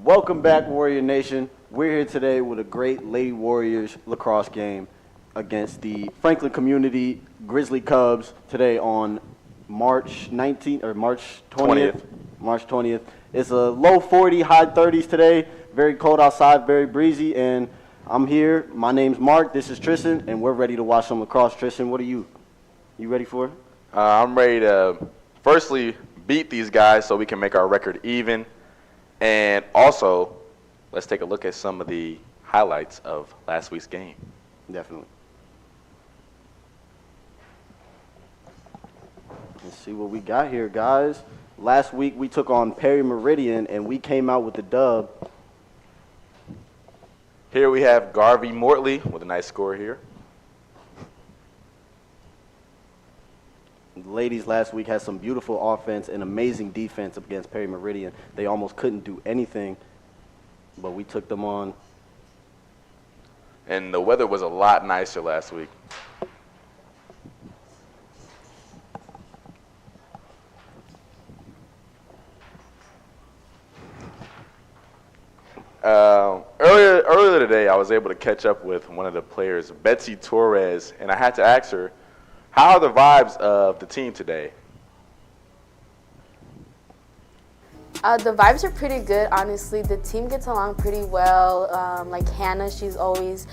Welcome back, Warrior Nation. We're here today with a great Lady Warriors lacrosse game against the Franklin Community Grizzly Cubs today on March 19th or March 20th. March 20th. It's a low 40, high 30s today. Very cold outside, very breezy, and I'm here. My name's Mark. This is Tristan, and we're ready to watch some lacrosse. Tristan, what are you? You ready for it? I'm ready to firstly beat these guys so we can make our record even. And also, let's take a look at some of the highlights of last week's game. Definitely. Let's see what we got here, guys. Last week we took on Perry Meridian, and we came out with the dub. Here we have Garvey Mortley with a nice score here. The ladies last week had some beautiful offense and amazing defense against Perry Meridian. They almost couldn't do anything, but we took them on. And the weather was a lot nicer last week. Earlier today, I was able to catch up with one of the players, Betsy Torres, and I had to ask her, how are the vibes of the team today? The vibes are pretty good, honestly. The team gets along pretty well. Like Hannah, she's always,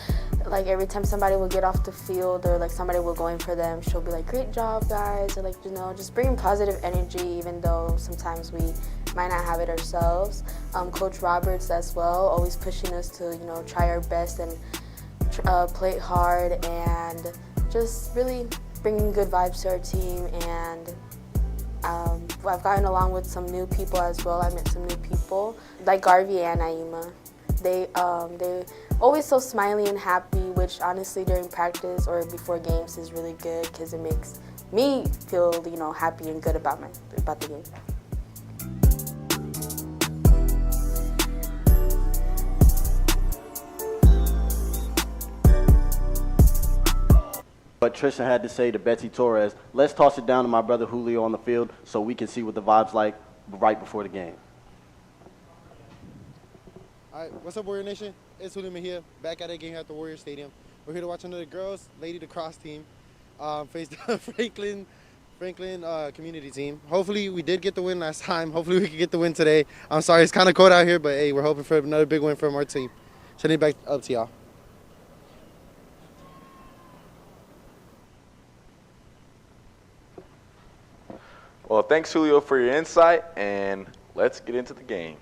like every time somebody will get off the field or like somebody will go in for them, she'll be like, great job, guys, or like, you know, just bringing positive energy even though sometimes we might not have it ourselves. Coach Roberts as well, always pushing us to, you know, try our best and play hard and just really bringing good vibes to our team. And I've gotten along with some new people as well. I met some new people like Garvey and Naima. They always so smiley and happy, which honestly during practice or before games is really good because it makes me feel, you know, happy and good about the game. But Tristan had to say to Betsy Torres, let's toss it down to my brother Julio on the field so we can see what the vibe's like right before the game. All right, what's up, Warrior Nation? It's Julio here, back at it again at the Warrior Stadium. We're here to watch another girls Lady Lacrosse team face the Franklin community team. Hopefully, we did get the win last time. Hopefully, we can get the win today. I'm sorry, it's kind of cold out here, but hey, we're hoping for another big win from our team. Sending it back up to y'all. Well, thanks, Julio, for your insight, and let's get into the game.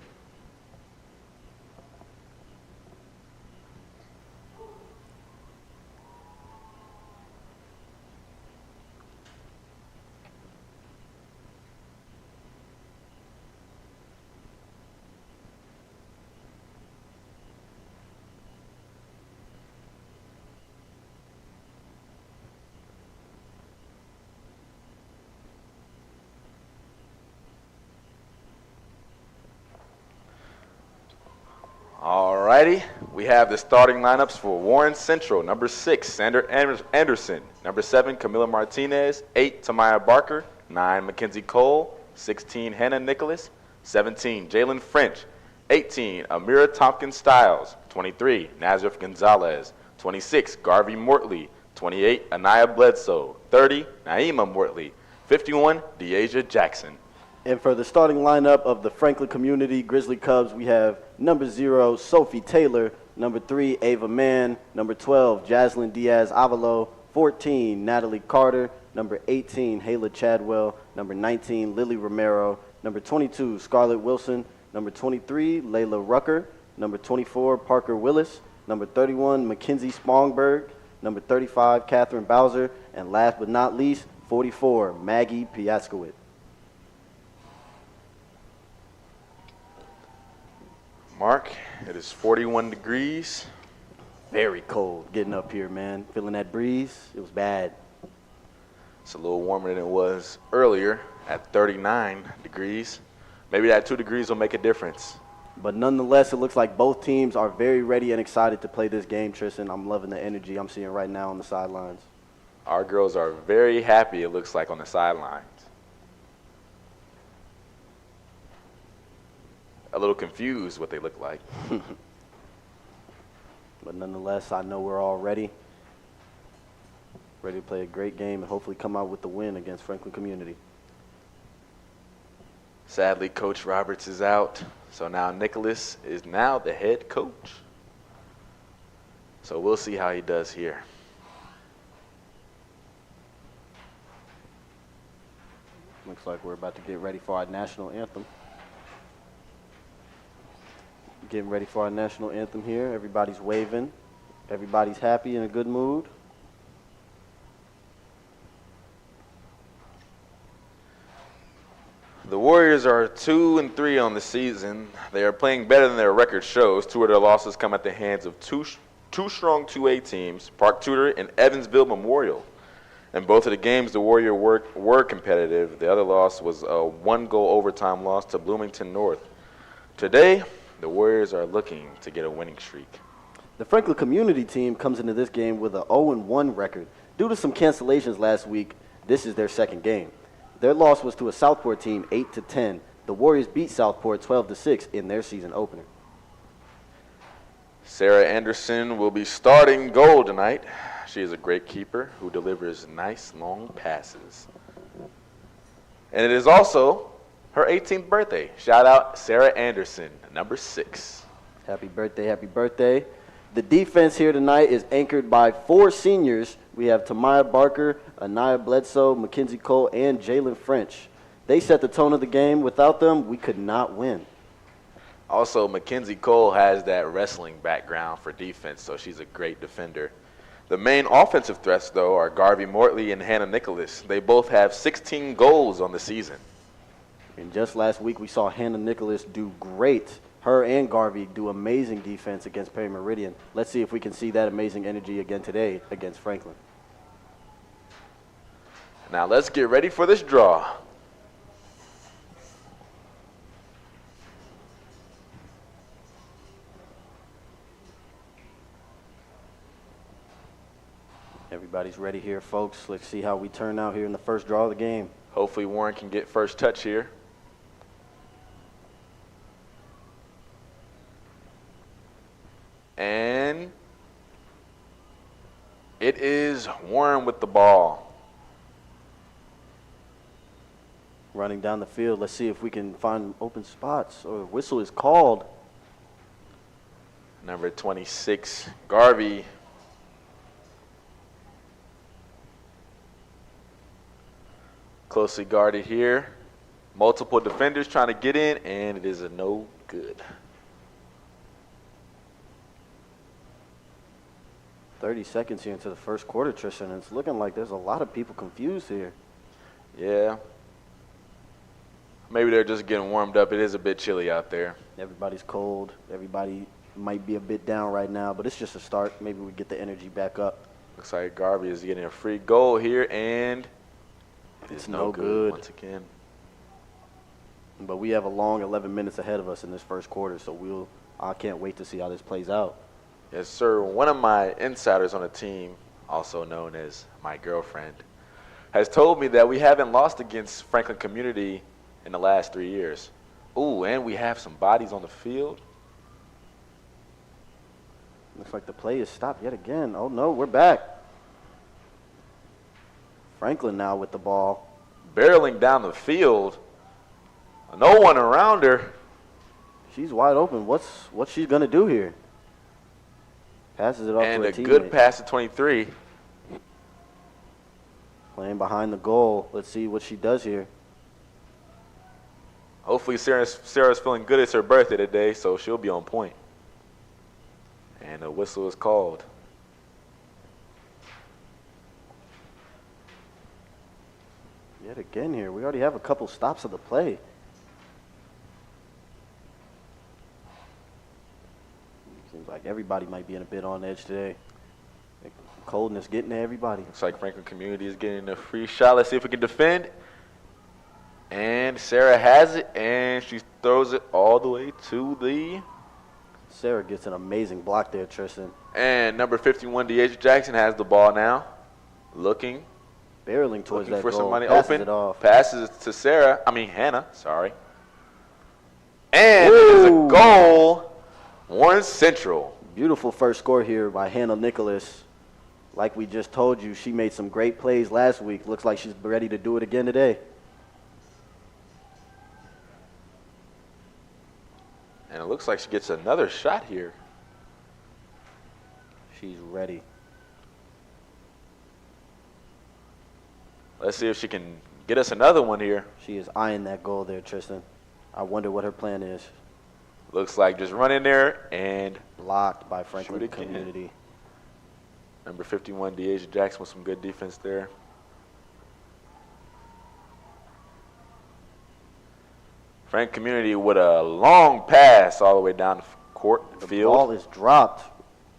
Alrighty, we have the starting lineups for Warren Central. Number 6, Sandra Anderson. Number 7, Camila Martinez. 8, Tamaya Barker. 9, Mackenzie Cole. 16, Hannah Nicholas. 17, Jalen French. 18, Amira Tompkins Styles. 23, Nazareth Gonzalez. 26, Garvey Mortley. 28, Anaya Bledsoe. 30, Naima Mortley. 51, Deasia Jackson. And for the starting lineup of the Franklin Community Grizzly Cubs, we have number 0, Sophie Taylor, number 3, Ava Mann, number 12, Jaslyn Diaz-Avalo, 14, Natalie Carter, number 18, Hayla Chadwell, number 19, Lily Romero, number 22, Scarlett Wilson, number 23, Layla Rucker, number 24, Parker Willis, number 31, Mackenzie Spongberg, number 35, Catherine Bowser, and last but not least, 44, Maggie Piaskowitz. Mark, it is 41 degrees. Very cold getting up here, man. Feeling that breeze. It was bad. It's a little warmer than it was earlier at 39 degrees. Maybe that 2 degrees will make a difference. But nonetheless, it looks like both teams are very ready and excited to play this game, Tristan. I'm loving the energy I'm seeing right now on the sidelines. Our girls are very happy, it looks like, on the sidelines. a little confused what they look like. But nonetheless, I know we're all ready to play a great game and hopefully come out with the win against Franklin Community. Sadly, Coach Roberts is out, so now Nicholas is now the head coach. So we'll see how he does here. Looks like we're about to get ready for our national anthem. Getting ready for our national anthem here. Everybody's waving. Everybody's happy, in a good mood. The Warriors are 2-3 on the season. They are playing better than their record shows. 2 of their losses come at the hands of two strong 2A teams, Park Tudor and Evansville Memorial. In both of the games, the Warriors were competitive. The other loss was a 1-goal overtime loss to Bloomington North. Today, the Warriors are looking to get a winning streak. The Franklin Community team comes into this game with an 0-1 record. Due to some cancellations last week, this is their second game. Their loss was to a Southport team 8-10. The Warriors beat Southport 12-6 in their season opener. Sarah Anderson will be starting goal tonight. She is a great keeper who delivers nice long passes. And it is also her 18th birthday. Shout out Sarah Anderson, number 6. Happy birthday, happy birthday. The defense here tonight is anchored by 4 seniors. We have Tamaya Barker, Anaya Bledsoe, Mackenzie Cole, and Jalen French. They set the tone of the game. Without them, we could not win. Also, Mackenzie Cole has that wrestling background for defense, so she's a great defender. The main offensive threats, though, are Garvey Mortley and Hannah Nicholas. They both have 16 goals on the season. And just last week, we saw Hannah Nicholas do great. Her and Garvey do amazing defense against Perry Meridian. Let's see if we can see that amazing energy again today against Franklin. Now let's get ready for this draw. Everybody's ready here, folks. Let's see how we turn out here in the first draw of the game. Hopefully Warren can get first touch here. And it is Warren with the ball. Running down the field. Let's see if we can find open spots. Or the whistle is called. Number 26, Garvey. Closely guarded here. Multiple defenders trying to get in, and it is a no good. 30 seconds here into the first quarter, Tristan, and it's looking like there's a lot of people confused here. Yeah. Maybe they're just getting warmed up. It is a bit chilly out there. Everybody's cold. Everybody might be a bit down right now, but it's just a start. Maybe we get the energy back up. Looks like Garvey is getting a free goal here, and it's no good once again. But we have a long 11 minutes ahead of us in this first quarter, so I can't wait to see how this plays out. Yes, sir. One of my insiders on the team, also known as my girlfriend, has told me that we haven't lost against Franklin Community in the last 3 years. Ooh, and we have some bodies on the field. Looks like the play is stopped yet again. Oh, no, we're back. Franklin now with the ball. Barreling down the field. No one around her. She's wide open. What's she going to do here? Passes it off to her teammate. And a good pass to 23. Playing behind the goal. Let's see what she does here. Hopefully Sarah's feeling good. It's her birthday today, so she'll be on point. And a whistle is called. Yet again here. We already have a couple stops of the play. Seems like everybody might be in a bit on edge today. The coldness getting to everybody. Looks like Franklin Community is getting a free shot. Let's see if we can defend. And Sarah has it, and she throws it all the way to the... Sarah gets an amazing block there, Tristan. And number 51, D.H. Jackson has the ball now. Looking Barreling towards that for goal. somebody Passes open. it off. Passes to Hannah, sorry. And it is a the goal, Warren Central. Beautiful first score here by Hannah Nicholas. Like we just told you, she made some great plays last week. Looks like she's ready to do it again today. And it looks like she gets another shot here. She's ready. Let's see if she can get us another one here. She is eyeing that goal there, Tristan. I wonder what her plan is. Looks like just run in there and Blocked by Franklin Shoot again. Community. number 51, Deasia Jackson with some good defense there. Frank Community with a long pass all the way down the court The field. ball is dropped,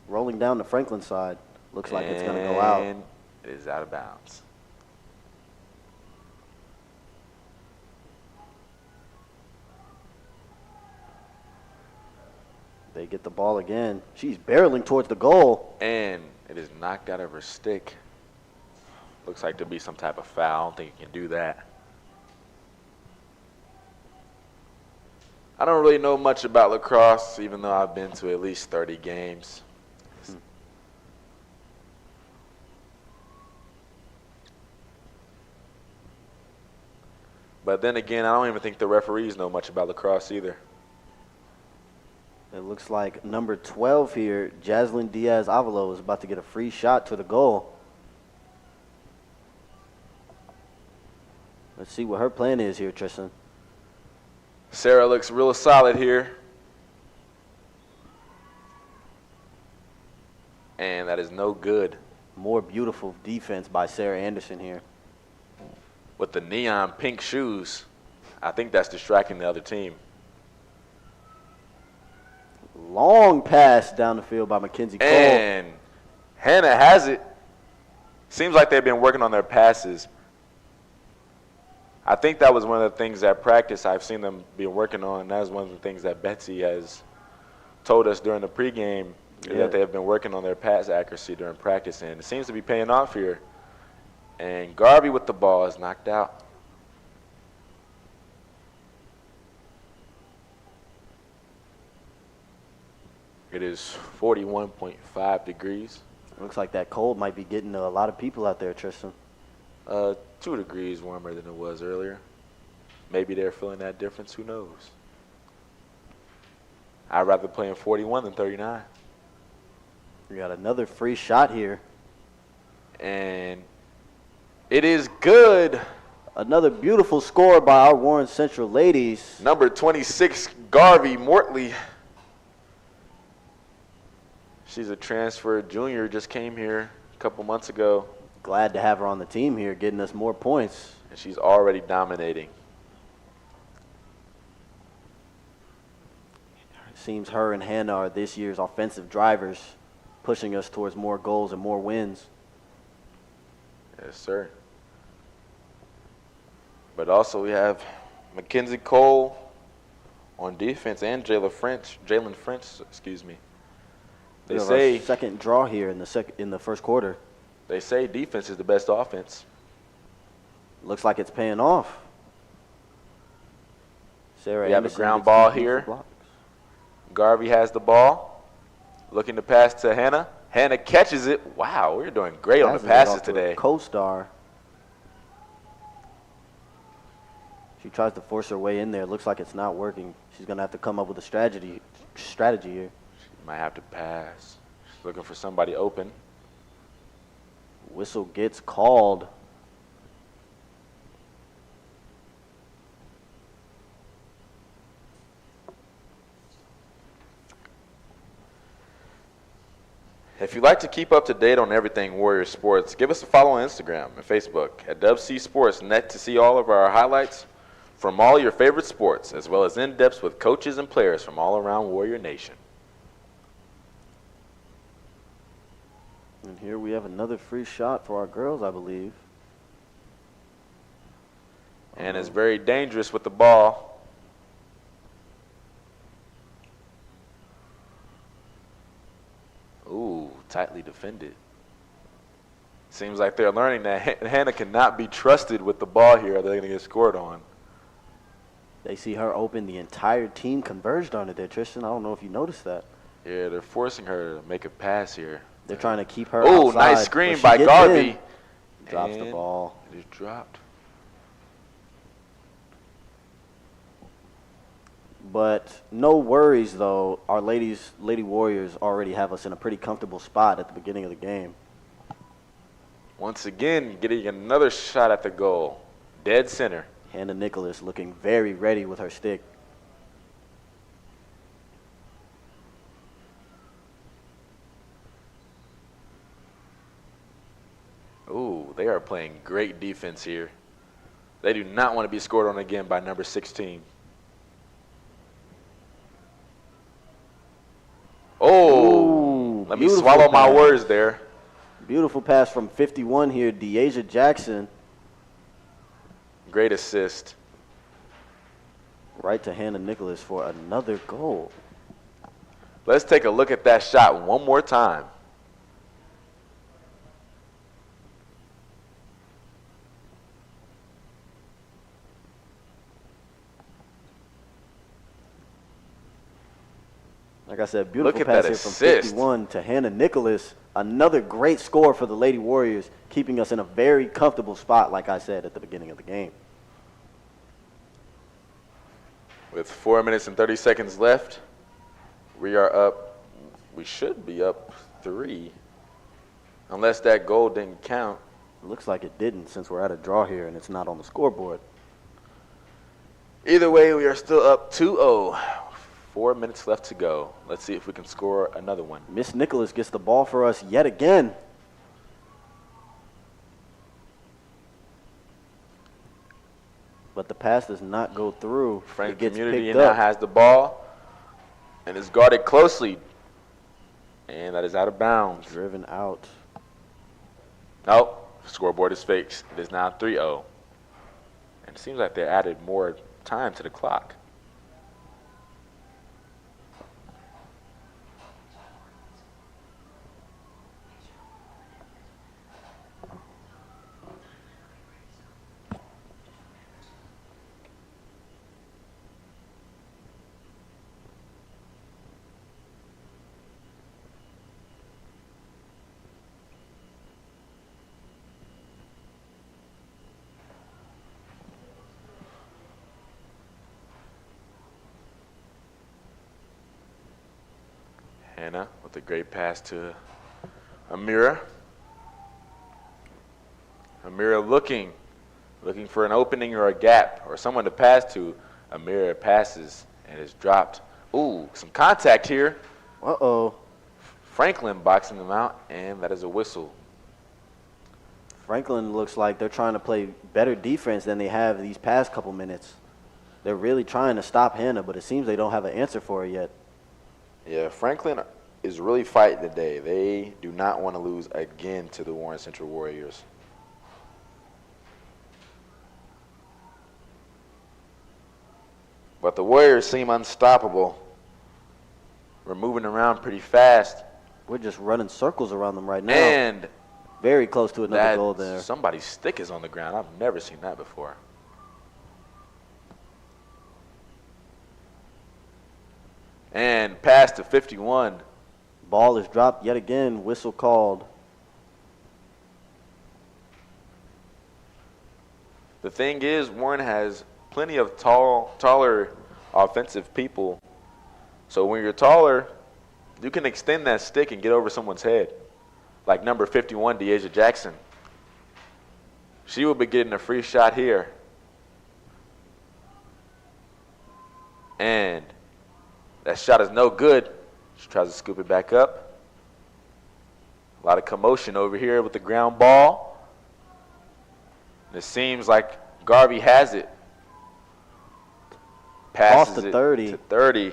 rolling down the Franklin side. Looks like it's going to go out. And it is out of bounds. They get the ball again. She's barreling towards the goal. And it is knocked out of her stick. Looks like there'll be some type of foul. I don't think you can do that. I don't really know much about lacrosse, even though I've been to at least 30 games. But then again, I don't even think the referees know much about lacrosse either. It looks like number 12 here, Jaslyn Diaz-Avalo, is about to get a free shot to the goal. Let's see what her plan is here, Tristan. Sarah looks real solid here. And that is no good. More beautiful defense by Sarah Anderson here. With the neon pink shoes, I think that's distracting the other team. Long pass down the field by Mackenzie Cole. And Hannah has it. Seems like they've been working on their passes. I think that was one of the things at practice I've seen them be working on. That was one of the things that Betsy has told us during the pregame, that they have been working on their pass accuracy during practice, and it seems to be paying off here. And Garvey with the ball is knocked out. It is 41.5 degrees. Looks like that cold might be getting to a lot of people out there, Tristan. 2 degrees warmer than it was earlier. Maybe they're feeling that difference. Who knows? I'd rather play in 41 than 39. We got another free shot here. And it is good. Another beautiful score by our Warren Central ladies. Number 26, Garvey Mortley. She's a transfer junior, just came here a couple months ago. Glad to have her on the team here, getting us more points. And she's already dominating. Seems her and Hannah are this year's offensive drivers, pushing us towards more goals and more wins. Yes, sir. But also we have Mackenzie Cole on defense and Jalen French, excuse me. They say second draw here in the first quarter. They say defense is the best offense. Looks like it's paying off. Sarah We have a Anderson ground gets ball the here. blocks. Garvey has the ball, looking to pass to Hannah. Hannah catches it. Wow, we're doing great on the Passes it passes off to a today. Co-star. She tries to force her way in there. Looks like it's not working. She's gonna have to come up with a strategy here. She might have to pass. She's looking for somebody open. Whistle gets called. If you'd like to keep up to date on everything Warrior Sports, give us a follow on Instagram and Facebook at WC Sports Net to see all of our highlights from all your favorite sports, as well as in-depths with coaches and players from all around Warrior Nation. And here we have another free shot for our girls, I believe. And it's very dangerous with the ball. Ooh, tightly defended. Seems like they're learning that Hannah cannot be trusted with the ball here, or they're going to get scored on. They see her open. The entire team converged on it there, Tristan. I don't know if you noticed that. Yeah, they're forcing her to make a pass here. They're trying to keep her Oh, outside, nice screen but she by gets Garvey. in, drops the And ball. It is dropped. But no worries, though. Our Lady Warriors already have us in a pretty comfortable spot at the beginning of the game. Once again, getting another shot at the goal. Dead center. Hannah Nicholas looking very ready with her stick. Ooh, they are playing great defense here. They do not want to be scored on again by number 16. Oh, let me swallow my words there. Beautiful pass from 51 here, Deasia Jackson. Great assist. Right to Hannah Nicholas for another goal. Let's take a look at that shot one more time. Like I said, beautiful Look at pass that here from assist. 51 to Hannah Nicholas. Another great score for the Lady Warriors, keeping us in a very comfortable spot, like I said at the beginning of the game. With 4 minutes and 30 seconds left, we are up. We should be up 3, unless that goal didn't count. It looks like it didn't, since we're at a draw here and it's not on the scoreboard. Either way, we are still up 2-0. 4 minutes left to go. Let's see if we can score another one. Miss Nicholas gets the ball for us yet again. But the pass does not go through. Frank It gets Community picked now up. has the ball and is guarded closely. And that is out of bounds. Driven out. Nope, scoreboard is fixed. It is now 3-0. And it seems like they added more time to the clock. Hannah with a great pass to Amira. Amira looking for an opening or a gap or someone to pass to. Amira passes and is dropped. Ooh, some contact here. Uh-oh. Franklin boxing them out, and that is a whistle. Franklin looks like they're trying to play better defense than they have these past couple minutes. They're really trying to stop Hannah, but it seems they don't have an answer for her yet. Yeah, Franklin is really fighting today. They do not want to lose again to the Warren Central Warriors. But the Warriors seem unstoppable. We're moving around pretty fast. We're just running circles around them right now. And very close to another goal there. Somebody's stick is on the ground. I've never seen that before. And pass to 51. Ball is dropped yet again. Whistle called. The thing is, Warren has plenty of taller offensive people. So when you're taller, you can extend that stick and get over someone's head. Like number 51, Deasia Jackson. She will be getting a free shot here. And that shot is no good. She tries to scoop it back up. A lot of commotion over here with the ground ball. And it seems like Garvey has it. Passes Off to it 30. to 30.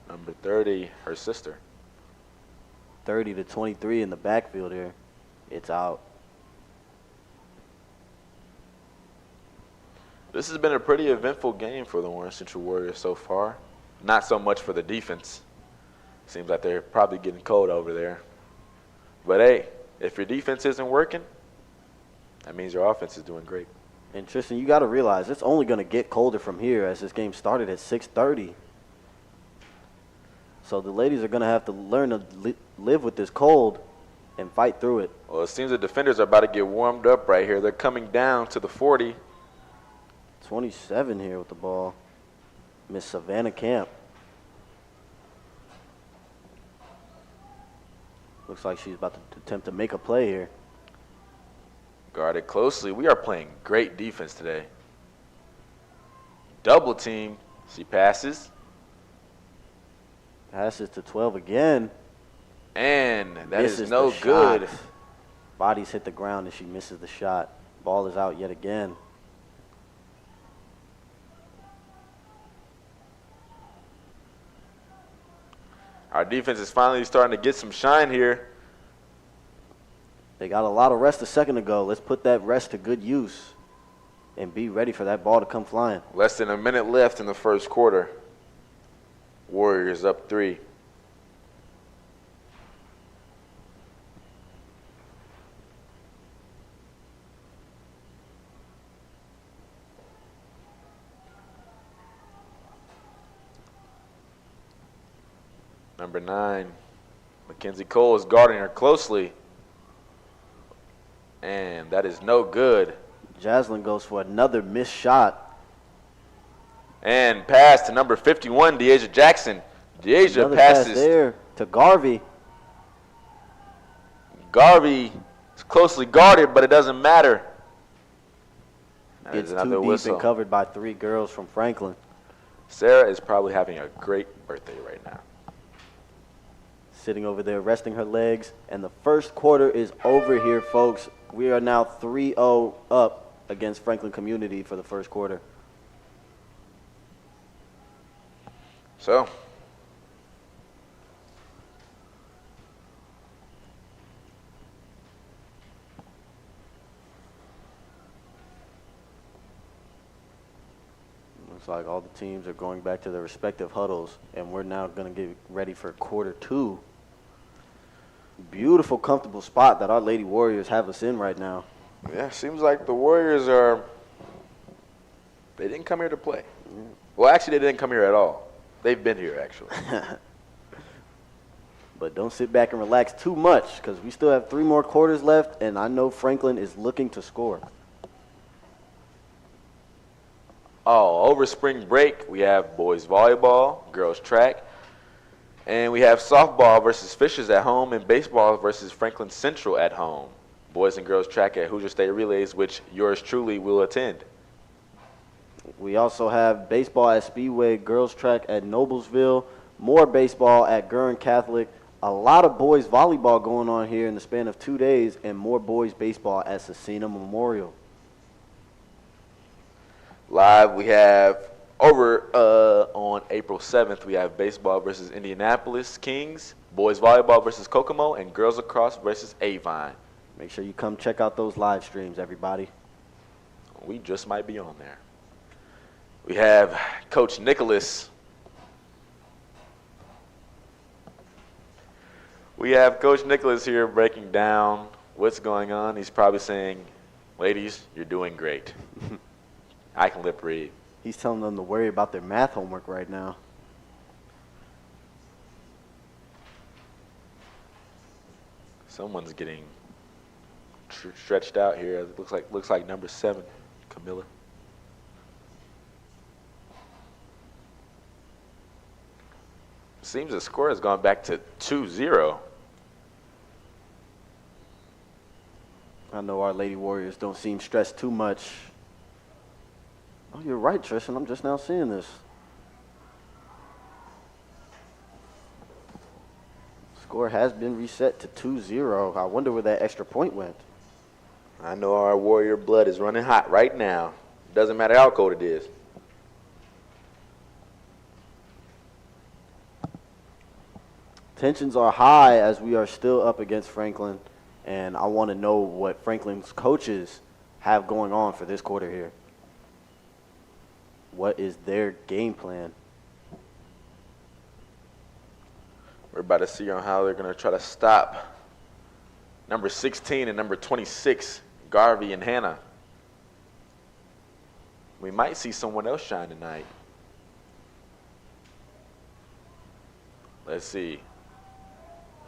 Number 30, her sister. 30 to 23 in the backfield here. It's out. This has been a pretty eventful game for the Warren Central Warriors so far. Not so much for the defense. Seems like they're probably getting cold over there. But hey, if your defense isn't working, that means your offense is doing great. And Tristan, you got to realize it's only going to get colder from here as this game started at 6:30. So the ladies are going to have to learn to live with this cold and fight through it. Well, it seems the defenders are about to get warmed up right here. They're coming down to the 40. 27 here with the ball. Miss Savannah Camp. Looks like she's about to attempt to make a play here. Guarded closely. We are playing great defense today. Double team. She passes. Passes to 12 again. And that is Misses no the good. shot. Bodies hit the ground and she misses the shot. Ball is out yet again. Our defense is finally starting to get some shine here. They got a lot of rest a second ago. Let's put that rest to good use and be ready for that ball to come flying. Less than a minute left in the first quarter. Warriors up 3. Number 9, Mackenzie Cole is guarding her closely. And that is no good. Jaslyn goes for another missed shot. And pass to number 51, Deasia Jackson. Deasia Another pass passes. there to Garvey. Garvey is closely guarded, but it doesn't matter. That Gets is too another deep whistle. and covered by 3 girls from Franklin. Sarah is probably having a great birthday right now. Sitting over there resting her legs. And the first quarter is over here, folks. We are now 3-0 up against Franklin Community for the first quarter. So, looks like all the teams are going back to their respective huddles, and we're now going to get ready for quarter 2. Beautiful, comfortable spot that our Lady Warriors have us in right now. yeah, seems like the Warriors are, they didn't come here to play. Well, actually, they didn't come here at all. They've been here, actually. But don't sit back and relax too much because we still have 3 more quarters left, and I know Franklin is looking to score. Oh, over spring break, we have boys volleyball, girls track, and we have softball versus Fishers at home and baseball versus Franklin Central at home. Boys and girls track at Hoosier State Relays, which yours truly will attend. We also have baseball at Speedway, girls track at Noblesville, more baseball at Gurn Catholic, a lot of boys volleyball going on here in the span of 2 days, and more boys baseball at Cecina Memorial. Live, we have over on April 7th, we have baseball versus Indianapolis Kings, boys volleyball versus Kokomo, and girls lacrosse versus Avon. Make sure you come check out those live streams, everybody. We just might be on there. We have Coach Nicholas. We have Coach Nicholas here breaking down what's going on. He's probably saying, ladies, you're doing great. I can lip read. He's telling them to worry about their math homework right now. Someone's getting stretched out here. It looks like number 7, Camilla. Seems the score has gone back to 2-0. I know our Lady Warriors don't seem stressed too much. Oh, you're right, Tristan. I'm just now seeing this. Score has been reset to 2-0. I wonder where that extra point went. I know our Warrior blood is running hot right now. Doesn't matter how cold it is. Tensions are high as we are still up against Franklin, and I want to know what Franklin's coaches have going on for this quarter here. What is their game plan? We're about to see on how they're going to try to stop number 16 and number 26, Garvey and Hannah. We might see someone else shine tonight. Let's see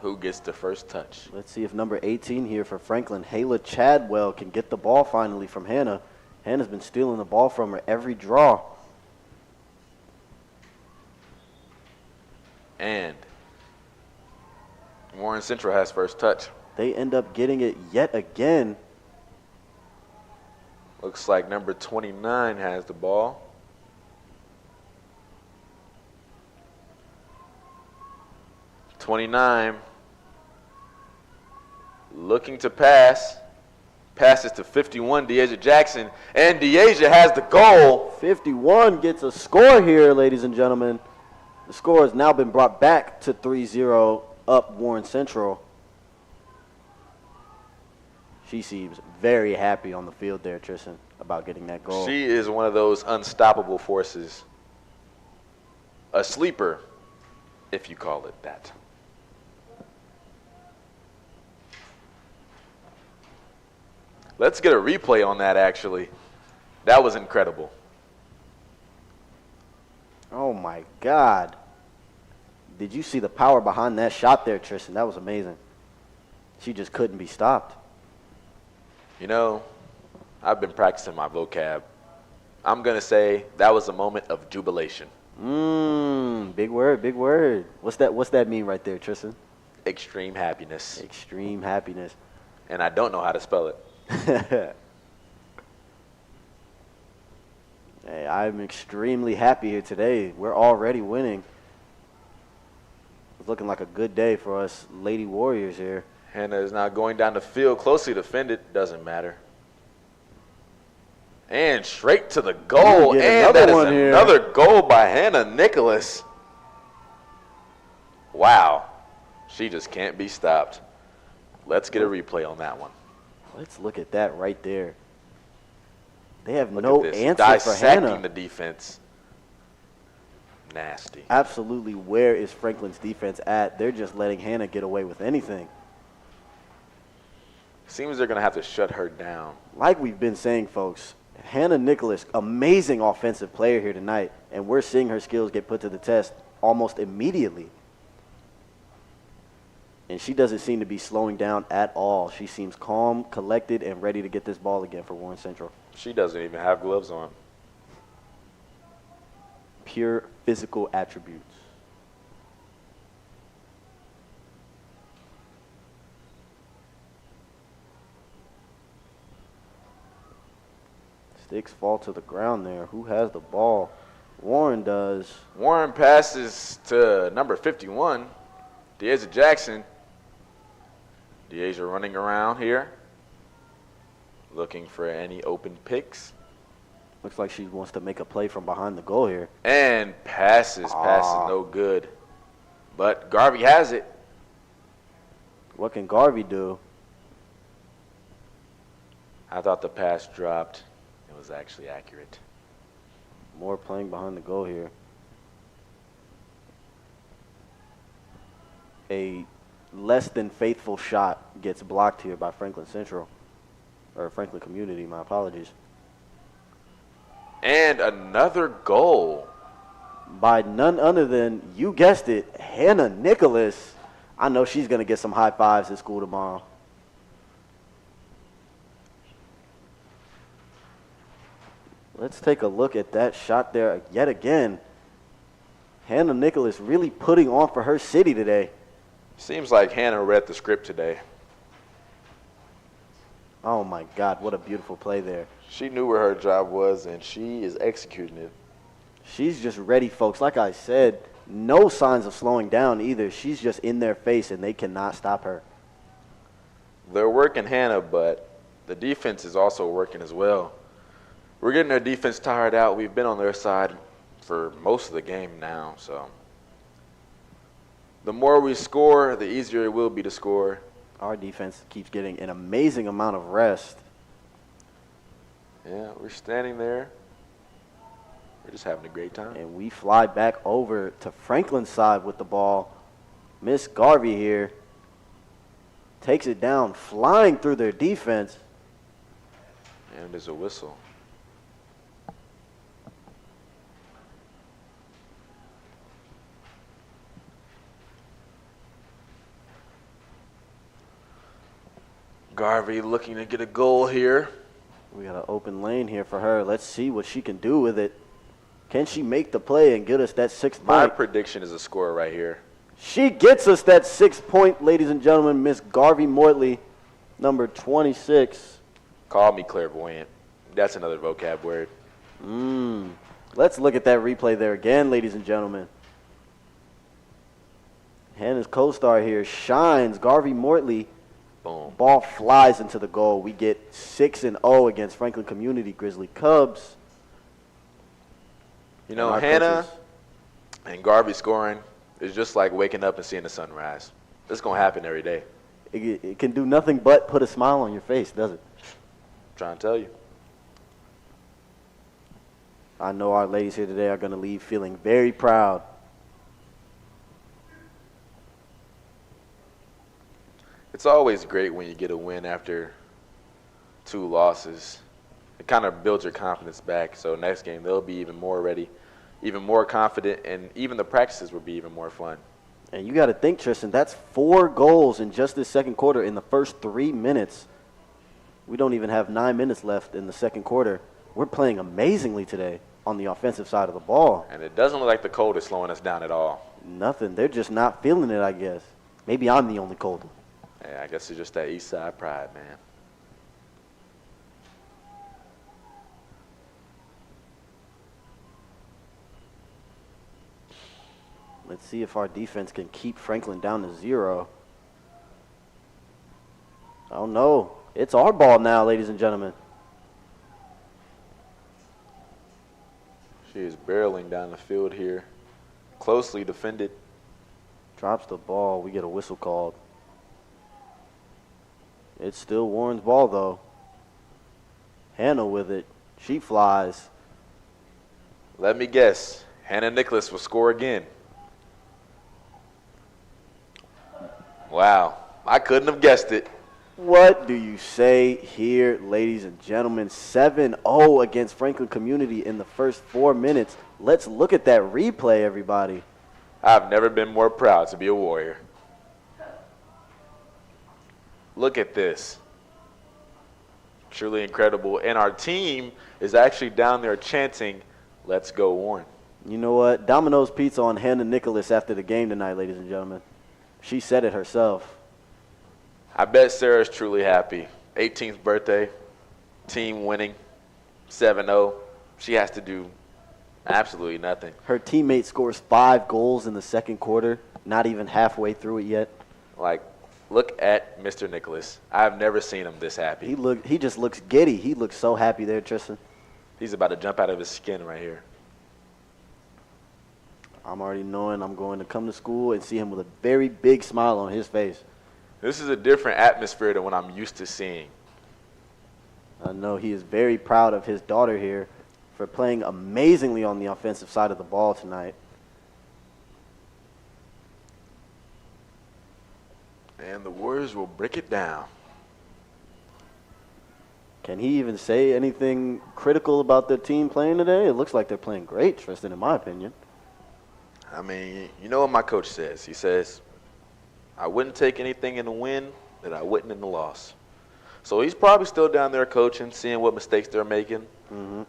who gets the first touch. Let's see if number 18 here for Franklin, Hayla Chadwell, can get the ball finally from Hannah. Hannah's been stealing the ball from her every draw. And Warren Central has first touch. They end up getting it yet again. Looks like number 29 has the ball. '29 looking to pass. Passes to 51, Deasia Jackson, and Deasia has the goal. 51 gets a score here, ladies and gentlemen. The score has now been brought back to 3-0 up Warren Central. She seems very happy on the field there, Tristan, about getting that goal. She is one of those unstoppable forces. A sleeper, if you call it that. Let's get a replay on that, actually. That was incredible. Oh, my God. Did you see the power behind that shot there, Tristan? That was amazing. She just couldn't be stopped. You know, I've been practicing my vocab. I'm going to say that was a moment of jubilation. Big word, big word. What's that mean right there, Tristan? Extreme happiness. Extreme happiness. And I don't know how to spell it. Hey, I'm extremely happy here today. We're already winning. It's looking like a good day for us Lady Warriors here. Hannah is now going down the field, closely defended, doesn't matter. And straight to the goal, and that is another goal by Hannah Nicholas. Wow, she just can't be stopped. Let's get a replay on that one. Let's look at that right there. They have Look no at this. answer for Hannah. Dissecting the defense. Nasty. Absolutely, where is Franklin's defense at? They're just letting Hannah get away with anything. Seems they're going to have to shut her down. Like we've been saying, folks, Hannah Nicholas, amazing offensive player here tonight, and we're seeing her skills get put to the test almost immediately. And she doesn't seem to be slowing down at all. She seems calm, collected, and ready to get this ball again for Warren Central. She doesn't even have gloves on. Pure physical attributes. Sticks fall to the ground there. Who has the ball? Warren does. Warren passes to number 51, Deasia Jackson. Deasia running around here, looking for any open picks. Looks like she wants to make a play from behind the goal here. And passes no good. But Garvey has it. What can Garvey do? I thought the pass dropped. It was actually accurate. More playing behind the goal here. A less than faithful shot gets blocked here by Franklin Central. Or Franklin Community, my apologies. And another goal. By none other than, you guessed it, Hannah Nicholas. I know she's going to get some high fives at school tomorrow. Let's take a look at that shot there yet again. Hannah Nicholas really putting on for her city today. Seems like Hannah read the script today. Oh, my God, what a beautiful play there. She knew where her job was, and she is executing it. She's just ready, folks. Like I said, no signs of slowing down either. She's just in their face, and they cannot stop her. They're working Hannah, but the defense is also working as well. We're getting their defense tired out. We've been on their side for most of the game now, so the more we score, the easier it will be to score. Our defense keeps getting an amazing amount of rest. Yeah, we're standing there. We're just having a great time. And we fly back over to Franklin's side with the ball. Miss Garvey here takes it down, flying through their defense. And there's a whistle. Garvey looking to get a goal here. We got an open lane here for her. Let's see what she can do with it. Can she make the play and get us that 6 point? My prediction is a score right here. She gets us that 6 point, ladies and gentlemen. Miss Garvey Mortley, number 26. Call me clairvoyant. That's another vocab word. Let's look at that replay there again, ladies and gentlemen. Hannah's co-star here shines. Garvey Mortley. Boom. Ball flies into the goal. We get 6-0 against Franklin Community Grizzly Cubs. You know, Hannah and Garvey scoring is just like waking up and seeing the sunrise. It's going to happen every day. It can do nothing but put a smile on your face, does it? I'm trying to tell you. I know our ladies here today are going to leave feeling very proud. It's always great when you get a win after 2 losses. It kind of builds your confidence back. So next game, they'll be even more ready, even more confident, and even the practices will be even more fun. And you got to think, Tristan, that's 4 goals in just this second quarter in the first 3 minutes. We don't even have 9 minutes left in the second quarter. We're playing amazingly today on the offensive side of the ball. And it doesn't look like the cold is slowing us down at all. Nothing. They're just not feeling it, I guess. Maybe I'm the only cold one. Yeah, I guess it's just that East Side pride, man. Let's see if our defense can keep Franklin down to 0. Oh, no. It's our ball now, ladies and gentlemen. She is barreling down the field here. Closely defended. Drops the ball. We get a whistle called. It's still Warren's ball, though. Hannah with it. She flies. Let me guess. Hannah Nicholas will score again. Wow. I couldn't have guessed it. What do you say here, ladies and gentlemen? 7-0 against Franklin Community in the first 4 minutes. Let's look at that replay, everybody. I've never been more proud to be a Warrior. Look at this. Truly incredible. And our team is actually down there chanting, "Let's go, Warren." You know what? Domino's Pizza on Hannah Nicholas after the game tonight, ladies and gentlemen. She said it herself. I bet Sarah's truly happy. 18th birthday, team winning, 7-0. She has to do absolutely nothing. Her teammate scores 5 goals in the second quarter, not even halfway through it yet. Like, look at Mr. Nicholas. I've never seen him this happy. He just looks giddy. He looks so happy there, Tristan. He's about to jump out of his skin right here. I'm already knowing I'm going to come to school and see him with a very big smile on his face. This is a different atmosphere than what I'm used to seeing. I know he is very proud of his daughter here for playing amazingly on the offensive side of the ball tonight. And the Warriors will break it down. Can he even say anything critical about their team playing today? It looks like they're playing great, Tristan, in my opinion. I mean, you know what my coach says? He says, I wouldn't take anything in the win that I wouldn't in the loss. So he's probably still down there coaching, seeing what mistakes they're making. Mm-hmm.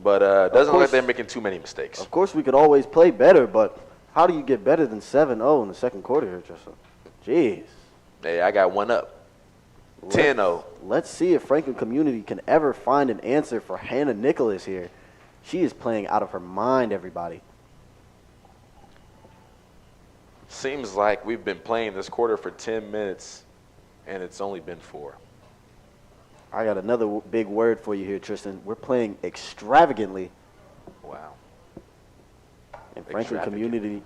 But it doesn't look like they're making too many mistakes. Of course, we could always play better, but how do you get better than 7-0 in the second quarter here, Tristan? Jeez. Hey, I got one up. 10-0. Let's see if Franklin Community can ever find an answer for Hannah Nicholas here. She is playing out of her mind, everybody. Seems like we've been playing this quarter for 10 minutes, and it's only been 4. I got another big word for you here, Tristan. We're playing extravagantly. Wow. And Franklin Community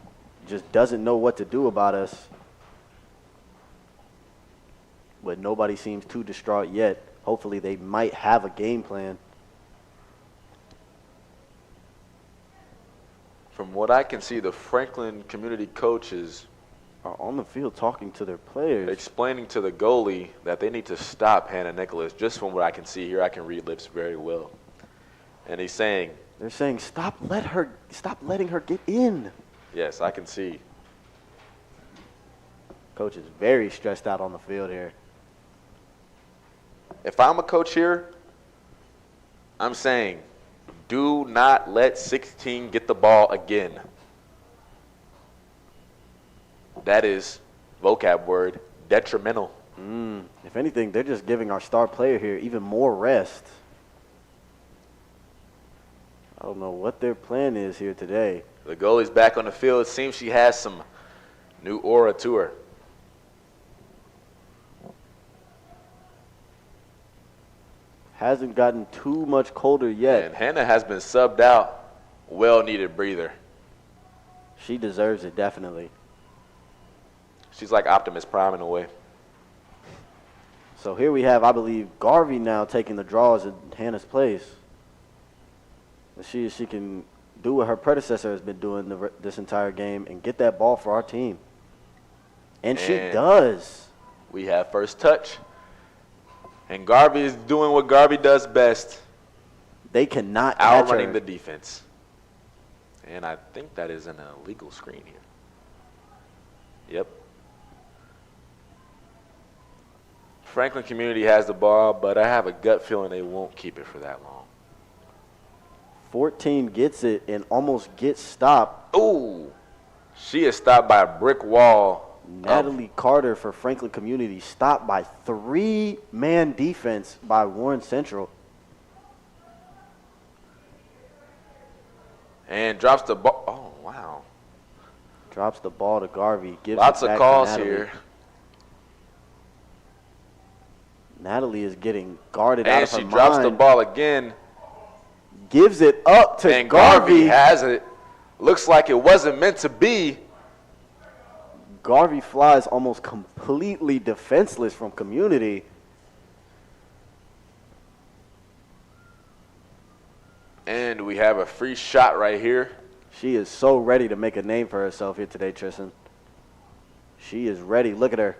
just doesn't know what to do about us. But nobody seems too distraught yet. Hopefully they might have a game plan. From what I can see, the Franklin community coaches Are on the field talking to their players. explaining to the goalie that they need to stop Hannah Nicholas. Just from what I can see here, I can read lips very well. And he's saying, They're saying, stop letting her get in. yes, I can see. Coach is very stressed out on the field here. if I'm a coach here, I'm saying do not let 16 get the ball again. That is, vocab word, detrimental. If anything, they're just giving our star player here even more rest. I don't know what their plan is here today. The goalie's back on the field. It seems she has some new aura to her. Hasn't gotten too much colder yet. And Hannah has been subbed out. Well-needed breather. She deserves it, definitely. She's like Optimus Prime in a way. So here we have, I believe, Garvey now taking the draws in Hannah's place. Let's see if she can do what her predecessor has been doing this entire game and get that ball for our team. And she does. We have first touch. And Garvey is doing what Garvey does best. They cannot catch her. Outrunning the defense. And I think that is an illegal screen here. Yep. Franklin Community has the ball, but I have a gut feeling they won't keep it for that long. 14 gets it and almost gets stopped. Ooh. She is stopped by a brick wall. Natalie Carter for Franklin Community stopped by 3-man defense by Warren Central. And drops the ball. Oh, wow. Drops the ball to Garvey. Gives Lots it back of calls to Natalie. here. Natalie is getting guarded out And of her she mind. drops the ball again. Gives it up to And Garvey. Garvey has it. Looks like it wasn't meant to be. Garvey flies almost completely defenseless from Community. And we have a free shot right here. She is so ready to make a name for herself here today, Tristan. She is ready. Look at her.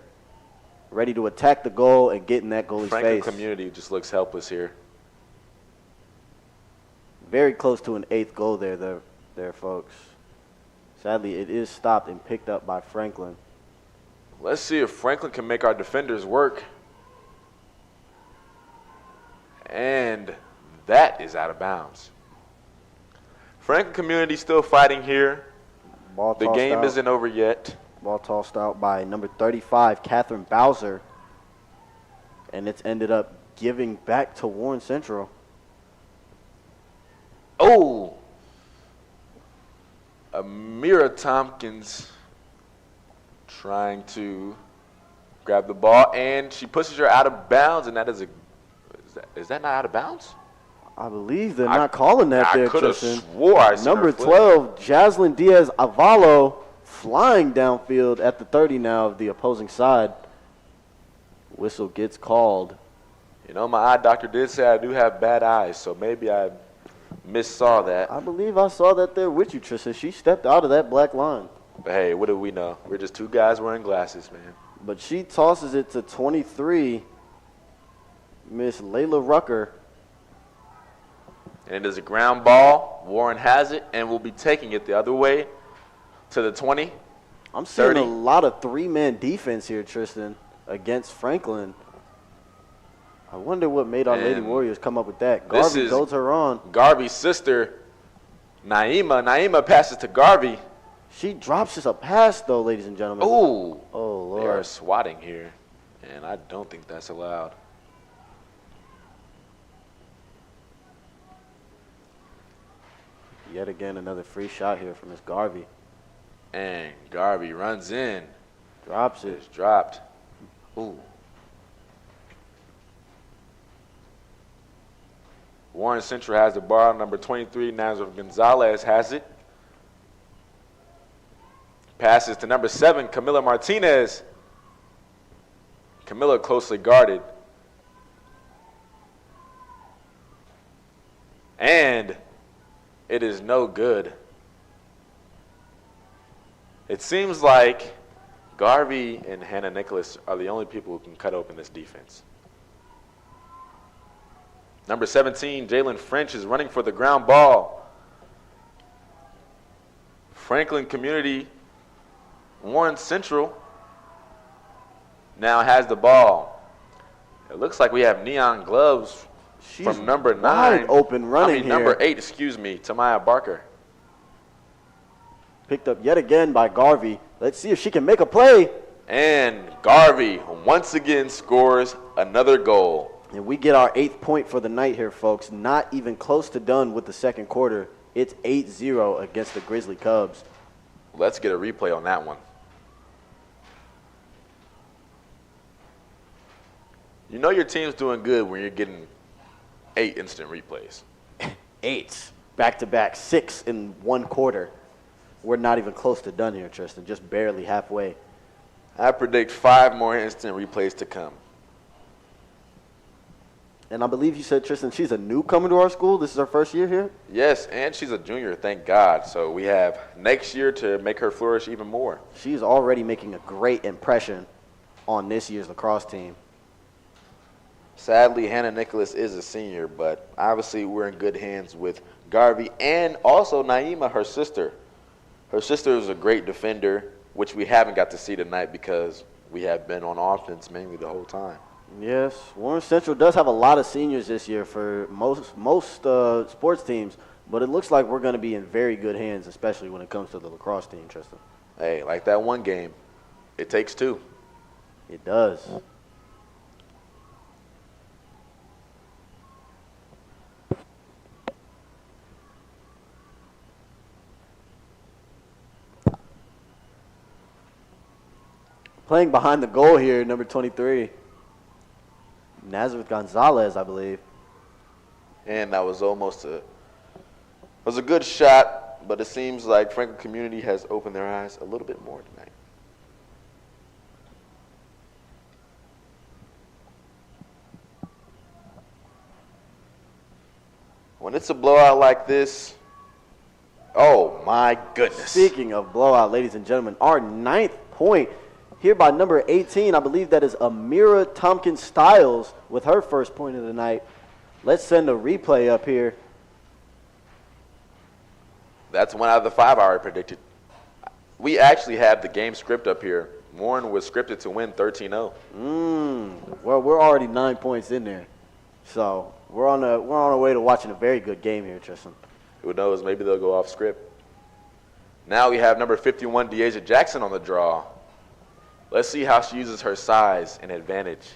Ready to attack the goal and get in that goalie's Franklin face. Community just looks helpless here. Very close to an 8th goal there, folks. Sadly, it is stopped and picked up by Franklin. Let's see if Franklin can make our defenders work. And that is out of bounds. Franklin Community still fighting here. Ball The tossed game out. isn't over yet. Ball tossed out by number 35, Catherine Bowser. And it's ended up giving back to Warren Central. Oh! Amira Tompkins trying to grab the ball, and she pushes her out of bounds, and that is is that not out of bounds? I believe they're not calling that I there, could have Tristan. swore I saw Number her flip. 12, Jaslyn Diaz-Avalo, flying downfield at the 30 now of the opposing side. Whistle gets called. You know, my eye doctor did say I do have bad eyes, so maybe I missaw that. I believe I saw that there with you, Tristan. She stepped out of that black line. But hey, what do we know? We're just two guys wearing glasses, man. But she tosses it to 23, Miss Layla Rucker. And it is a ground ball. Warren has it and will be taking it the other way to the 20. I'm seeing 30. a lot of 3-man defense here, Tristan, against Franklin. I wonder what made our Lady And Warriors come up with that. this Garvey is- goes her on. Garvey's sister, Naima. Naima passes to Garvey. She drops us a pass, though, ladies and gentlemen. Ooh. Oh, They are Lord. swatting here, and I don't think that's allowed. Yet again, another free shot here from Miss Garvey. And Garvey runs in. Drops it. It's dropped. Ooh. Warren Central has the ball. Number 23, Nazareth Gonzalez has it. Passes to number 7, Camila Martinez. Camila closely guarded. And it is no good. It seems like Garvey and Hannah Nicholas are the only people who can cut open this defense. Number 17, Jalen French is running for the ground ball. Franklin Community, Warren Central now has the ball. It looks like we have neon gloves She's from number 9. wide open running here. Number 8, excuse me, Tamaya Barker. Picked up yet again by Garvey. Let's see if she can make a play. And Garvey once again scores another goal. And we get our 8th point for the night here, folks. Not even close to done with the second quarter. It's 8-0 against the Grizzly Cubs. Let's get a replay on that one. You know your team's doing good when you're getting 8 instant replays. 8 back-to-back, 6 in one quarter. We're not even close to done here, Tristan, just barely halfway. I predict 5 more instant replays to come. And I believe you said, Tristan, she's a newcomer to our school. This is her first year here? Yes, and she's a junior, thank God. So we have next year to make her flourish even more. She's already making a great impression on this year's lacrosse team. Sadly, Hannah Nicholas is a senior, but obviously we're in good hands with Garvey and also Naima, her sister. Her sister is a great defender, which we haven't got to see tonight because we have been on offense mainly the whole time. Yes, Warren Central does have a lot of seniors this year for most sports teams, but it looks like we're going to be in very good hands, especially when it comes to the lacrosse team, Tristan. Hey, like that one game, it takes 2. It does. Playing behind the goal here, number 23. Nazareth Gonzalez, I believe. And that was was a good shot, but it seems like Franklin Community has opened their eyes a little bit more tonight. When it's a blowout like this, oh my goodness. Speaking of blowout, ladies and gentlemen, our 9th point here by number 18, I believe that is Amira Tompkins-Stiles with her first point of the night. Let's send a replay up here. That's 1 out of the 5 I already predicted. We actually have the game script up here. Warren was scripted to win 13-0. Well, we're already 9 points in there. So we're on our way to watching a very good game here, Tristan. Who knows? Maybe they'll go off script. Now we have number 51, Deasia Jackson, on the draw. Let's see how she uses her size and advantage.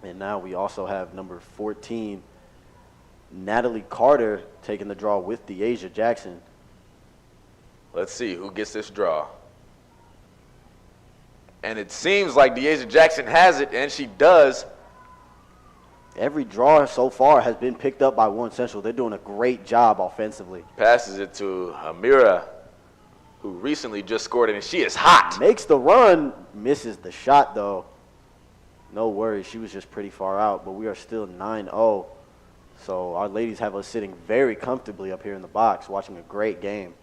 And now we also have number 14, Natalie Carter, taking the draw with Deasia Jackson. Let's see who gets this draw. And it seems like Deasia Jackson has it, and she does. Every draw so far has been picked up by Warren Central. They're doing a great job offensively. Passes it to Amira, who recently just scored it, and she is hot. Makes the run, misses the shot, though. No worries, she was just pretty far out, but we are still 9-0. So our ladies have us sitting very comfortably up here in the box, watching a great game.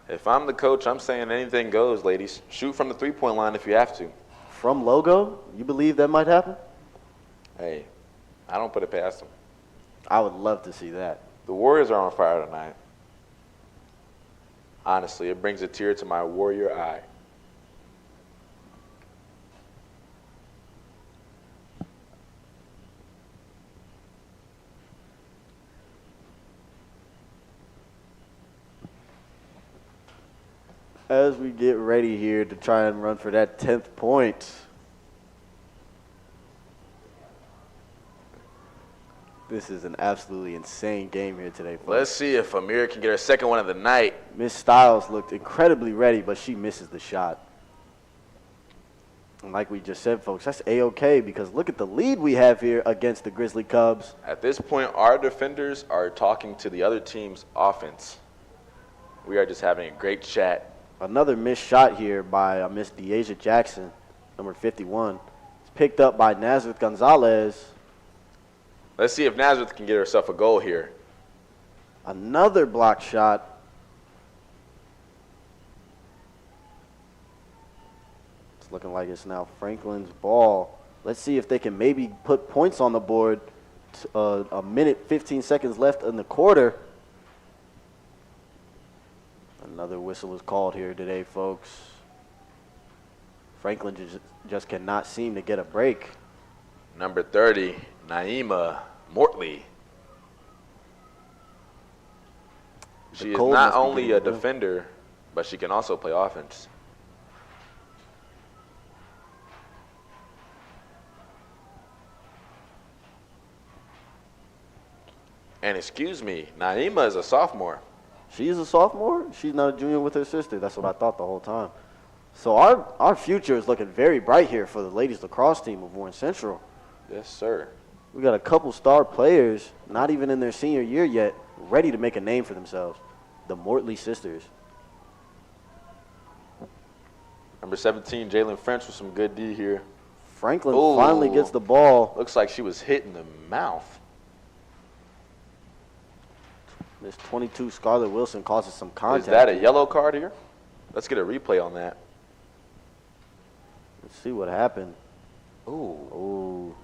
If I'm the coach, I'm saying anything goes, ladies. Shoot from the three-point line if you have to. From Logo, you believe that might happen? Hey, I don't put it past them. I would love to see that. The Warriors are on fire tonight. Honestly, it brings a tear to my Warrior eye. As we get ready here to try and run for that 10th point. This is an absolutely insane game here today, folks. Let's see if Amir can get her second one of the night. Miss Stiles looked incredibly ready, but she misses the shot. And like we just said, folks, that's A-OK because look at the lead we have here against the Grizzly Cubs. At this point, our defenders are talking to the other team's offense. We are just having a great chat. Another missed shot here by Miss Deasia Jackson, number 51. It's picked up by Nazareth Gonzalez. Let's see if Nazareth can get herself a goal here. Another block shot. It's looking like it's now Franklin's ball. Let's see if they can maybe put points on the board. A minute, 15 seconds left in the quarter. Another whistle is called here today, folks. Franklin just cannot seem to get a break. Number 30, Naima Mortley. She is not only a defender, but she can also play offense. And excuse me, Naima is a sophomore. She's a sophomore? She's not a junior with her sister. That's what I thought the whole time. So our future is looking very bright here for the ladies lacrosse team of Warren Central. Yes, sir. We got a couple star players, not even in their senior year yet, ready to make a name for themselves. The Mortley sisters. Number 17, Jalen French with some good D here. Franklin finally gets the ball. Looks like she was hit in the mouth. This 22, Scarlett Wilson, causes some contact. Is that a yellow card here? Let's get a replay on that. Let's see what happened. Ooh.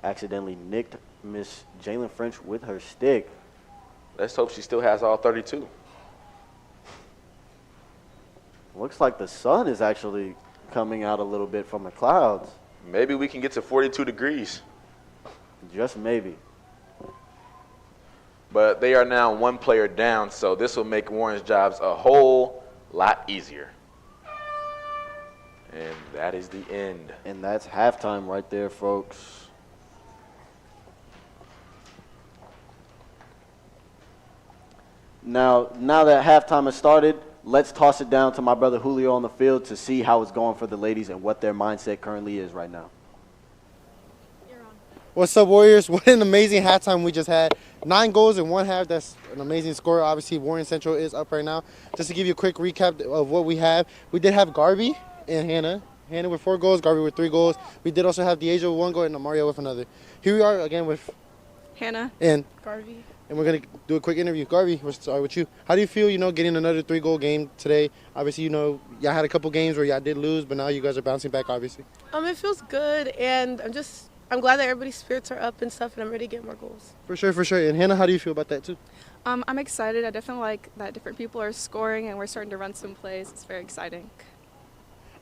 Accidentally nicked Miss Jalen French with her stick. Let's hope she still has all 32. Looks like the sun is actually coming out a little bit from the clouds. Maybe we can get to 42 degrees. Just maybe. But they are now one player down, so this will make Warren's jobs a whole lot easier. And that is the end. And that's halftime right there, folks. Now that halftime has started, let's toss it down to my brother Julio on the field to see how it's going for the ladies and what their mindset currently is right now. What's up, Warriors? What an amazing halftime we just had. 9 goals in one half. That's an amazing score. Obviously, Warren Central is up right now. Just to give you a quick recap of what we have, we did have Garby and Hannah. Hannah with 4 goals, Garby with 3 goals. We did also have Deasia with 1 goal and Mario with another. Here we are again with Hannah and Garby. And we're going to do a quick interview. Garby, we'll start with you. How do you feel, getting another 3-goal game today? Obviously, y'all had a couple games where y'all did lose, but now you guys are bouncing back, obviously. It feels good, and I'm glad that everybody's spirits are up and stuff, and I'm ready to get more goals. For sure. And Hannah, how do you feel about that, too? I'm excited. I definitely like that different people are scoring, and we're starting to run some plays. It's very exciting.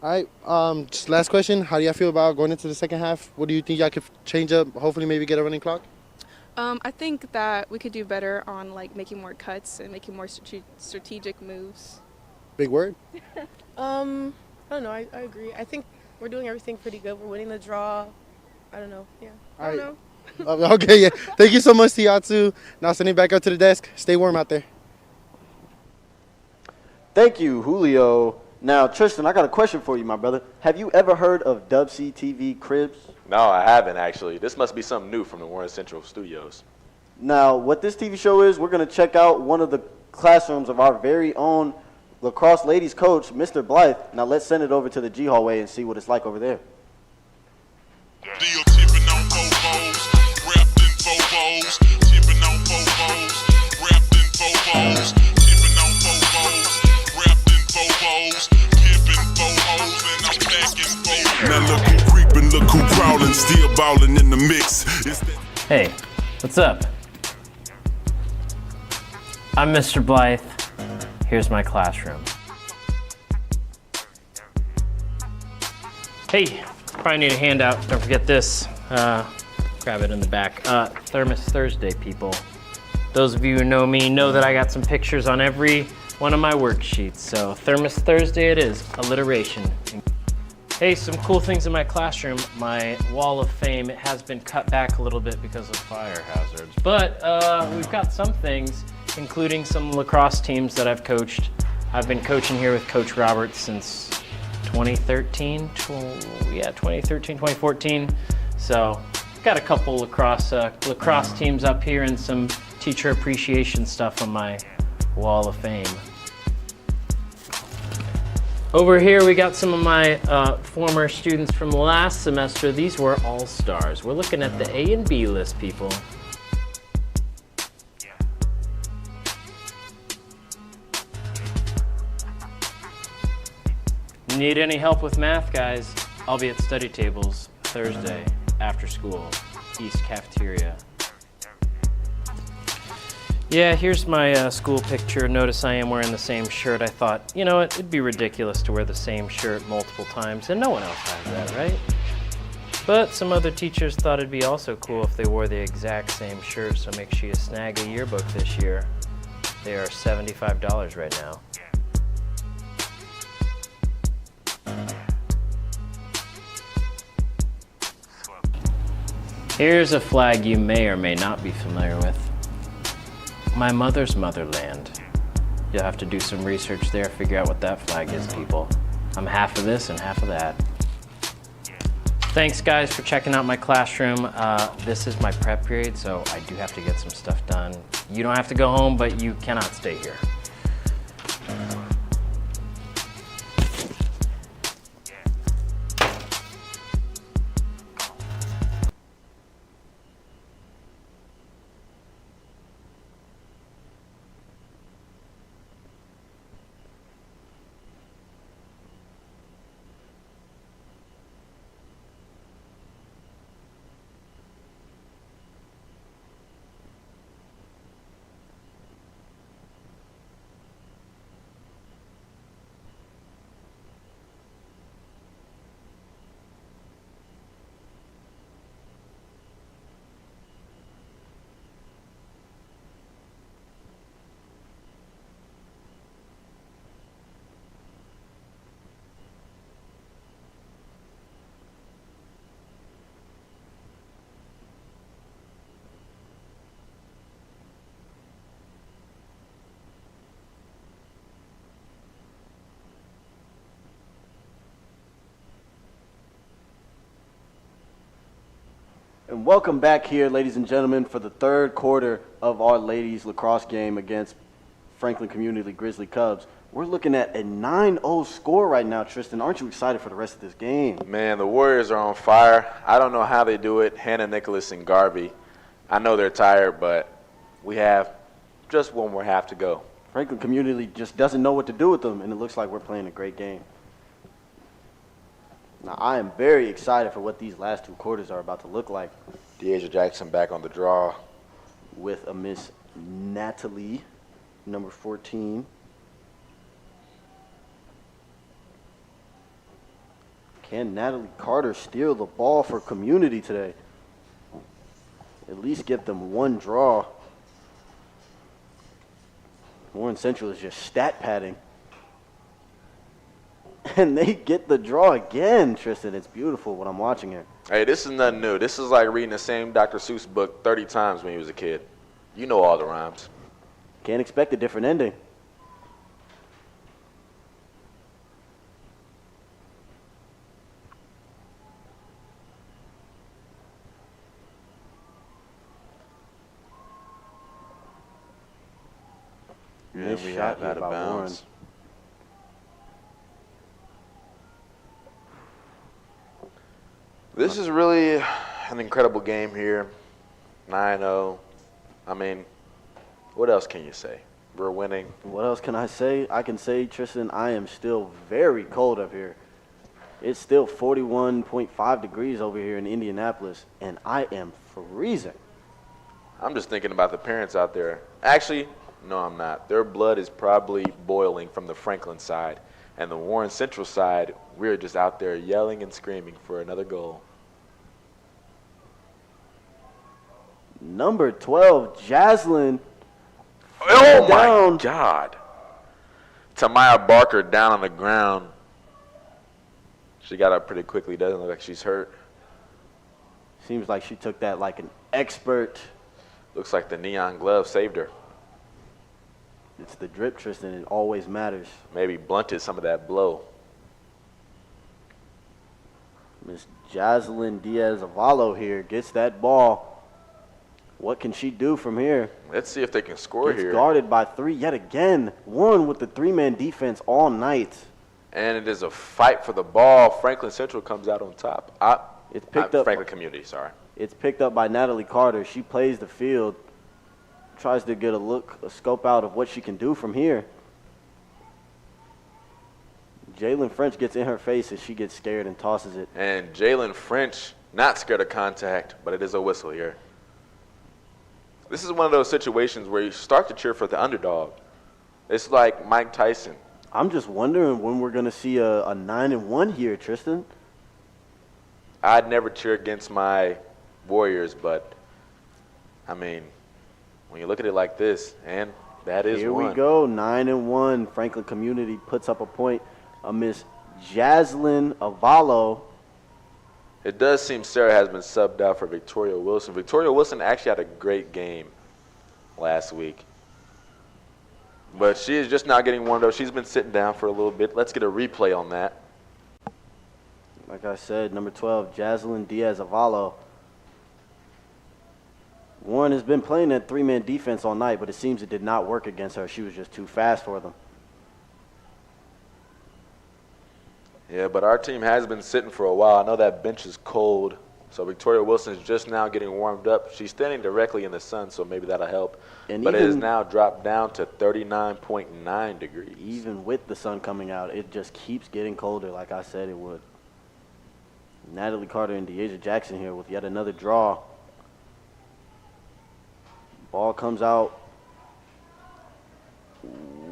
All right, just last question. How do y'all feel about going into the second half? What do you think y'all could change up, hopefully maybe get a running clock? I think that we could do better on making more cuts and making more strategic moves. Big word? I don't know. I agree. I think we're doing everything pretty good. We're winning the draw. I don't know. Yeah. I don't know. Okay, yeah. Thank you so much to y'all, too. Now sending back up to the desk. Stay warm out there. Thank you, Julio. Now, Tristan, I got a question for you, my brother. Have you ever heard of WC TV Cribs? No, I haven't, actually. This must be something new from the Warren Central studios. Now, what this TV show is, we're going to check out one of the classrooms of our very own lacrosse ladies coach, Mr. Blythe. Now, let's send it over to the G hallway and see what it's like over there. Deal tipping on Bobos, wrapped in Bobos, tipping on Bobos, wrapped in Bobos, tipping on Bobos, wrapped in Bobos, pimping Bobos, and I'm back in Bobos. Now look who creeping, look who crawling, still balling in the mix. Hey, what's up? I'm Mr. Blythe. Here's my classroom. Hey, probably need a handout. Don't forget this. Grab it in the back. Thermos Thursday, people. Those of you who know me know that I got some pictures on every one of my worksheets. So Thermos Thursday it is. Alliteration. Hey, some cool things in my classroom. My wall of fame, it has been cut back a little bit because of fire hazards. But we've got some things, including some lacrosse teams that I've coached. I've been coaching here with Coach Roberts since 2013, 2014. So got a couple lacrosse teams up here and some teacher appreciation stuff on my wall of fame. Over here we got some of my former students from last semester. These were all stars. We're looking at the A and B list, people. Need any help with math, guys? I'll be at study tables Thursday after school, East Cafeteria. Yeah, here's my school picture. Notice I am wearing the same shirt. I thought, you know what, it'd be ridiculous to wear the same shirt multiple times, and no one else has that, right? But some other teachers thought it'd be also cool if they wore the exact same shirt, so make sure you snag a yearbook this year. They are $75 right now. Here's a flag you may or may not be familiar with. My mother's motherland. You'll have to do some research there, figure out what that flag is, people. I'm half of this and half of that. Thanks, guys, for checking out my classroom. This is my prep period, so I do have to get some stuff done. You don't have to go home, but you cannot stay here. And welcome back here, ladies and gentlemen, for the third quarter of our ladies lacrosse game against Franklin Community Grizzly Cubs. We're looking at a 9-0 score right now, Tristan. Aren't you excited for the rest of this game? Man, the Warriors are on fire. I don't know how they do it. Hannah, Nicholas, and Garvey. I know they're tired, but we have just one more half to go. Franklin Community just doesn't know what to do with them, and it looks like we're playing a great game. Now, I am very excited for what these last two quarters are about to look like. Deasia Jackson back on the draw. With a Miss Natalie, number 14. Can Natalie Carter steal the ball for Community today? At least get them one draw. Warren Central is just stat padding. And they get the draw again, Tristan. It's beautiful what I'm watching here. Hey, this is nothing new. This is like reading the same Dr. Seuss book 30 times when you was a kid. You know all the rhymes. Can't expect a different ending. Yeah, we have out of bounds. This is really an incredible game here. 9-0. I mean, what else can you say? We're winning. What else can I say? I can say, Tristan, I am still very cold up here. It's still 41.5 degrees over here in Indianapolis, and I am freezing. I'm just thinking about the parents out there. Actually, no, I'm not. Their blood is probably boiling from the Franklin side. And the Warren Central side, we're just out there yelling and screaming for another goal. Number 12, Jaslyn. Oh, down. My God. Tamaya Barker down on the ground. She got up pretty quickly. Doesn't look like she's hurt. Seems like she took that like an expert. Looks like the neon glove saved her. It's the drip, Tristan. It always matters. Maybe blunted some of that blow. Miss Jaslyn Diaz-Avalo here gets that ball. What can she do from here? Let's see if they can score here. Guarded by three yet again. One with the three-man defense all night. And it is a fight for the ball. Franklin Central comes out on top. It's picked up. Franklin Community, sorry. It's picked up by Natalie Carter. She plays the field. Tries to get a scope out of what she can do from here. Jalen French gets in her face as she gets scared and tosses it. And Jalen French, not scared of contact, but it is a whistle here. This is one of those situations where you start to cheer for the underdog. It's like Mike Tyson. I'm just wondering when we're going to see a 9-1 here, Tristan. I'd never cheer against my Warriors, but, I mean, when you look at it like this, and that is Here one. we go, 9-1. Franklin Community puts up a point. Miss Jaslyn Avalo. It does seem Sarah has been subbed out for Victoria Wilson. Victoria Wilson actually had a great game last week. But she is just now getting warmed up. She's been sitting down for a little bit. Let's get a replay on that. Like I said, number 12, Jaslyn Diaz Avalo. Warren has been playing that three-man defense all night, but it seems it did not work against her. She was just too fast for them. Yeah, but our team has been sitting for a while. I know that bench is cold, so Victoria Wilson is just now getting warmed up. She's standing directly in the sun, so maybe that'll help. And but it has now dropped down to 39.9 degrees. Even with the sun coming out, it just keeps getting colder, like I said it would. Natalie Carter and Deasia Jackson here with yet another draw. Ball comes out.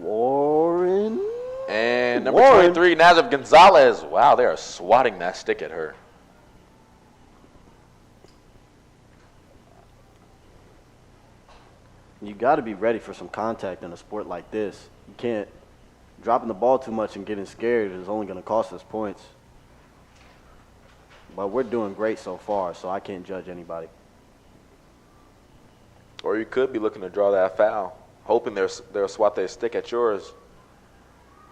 Warren. And number 23, Nazif Gonzalez. Wow, they are swatting that stick at her. You got to be ready for some contact in a sport like this. You can't. Dropping the ball too much and getting scared is only going to cost us points. But we're doing great so far, so I can't judge anybody. Or you could be looking to draw that foul, hoping they'll swat their stick at yours.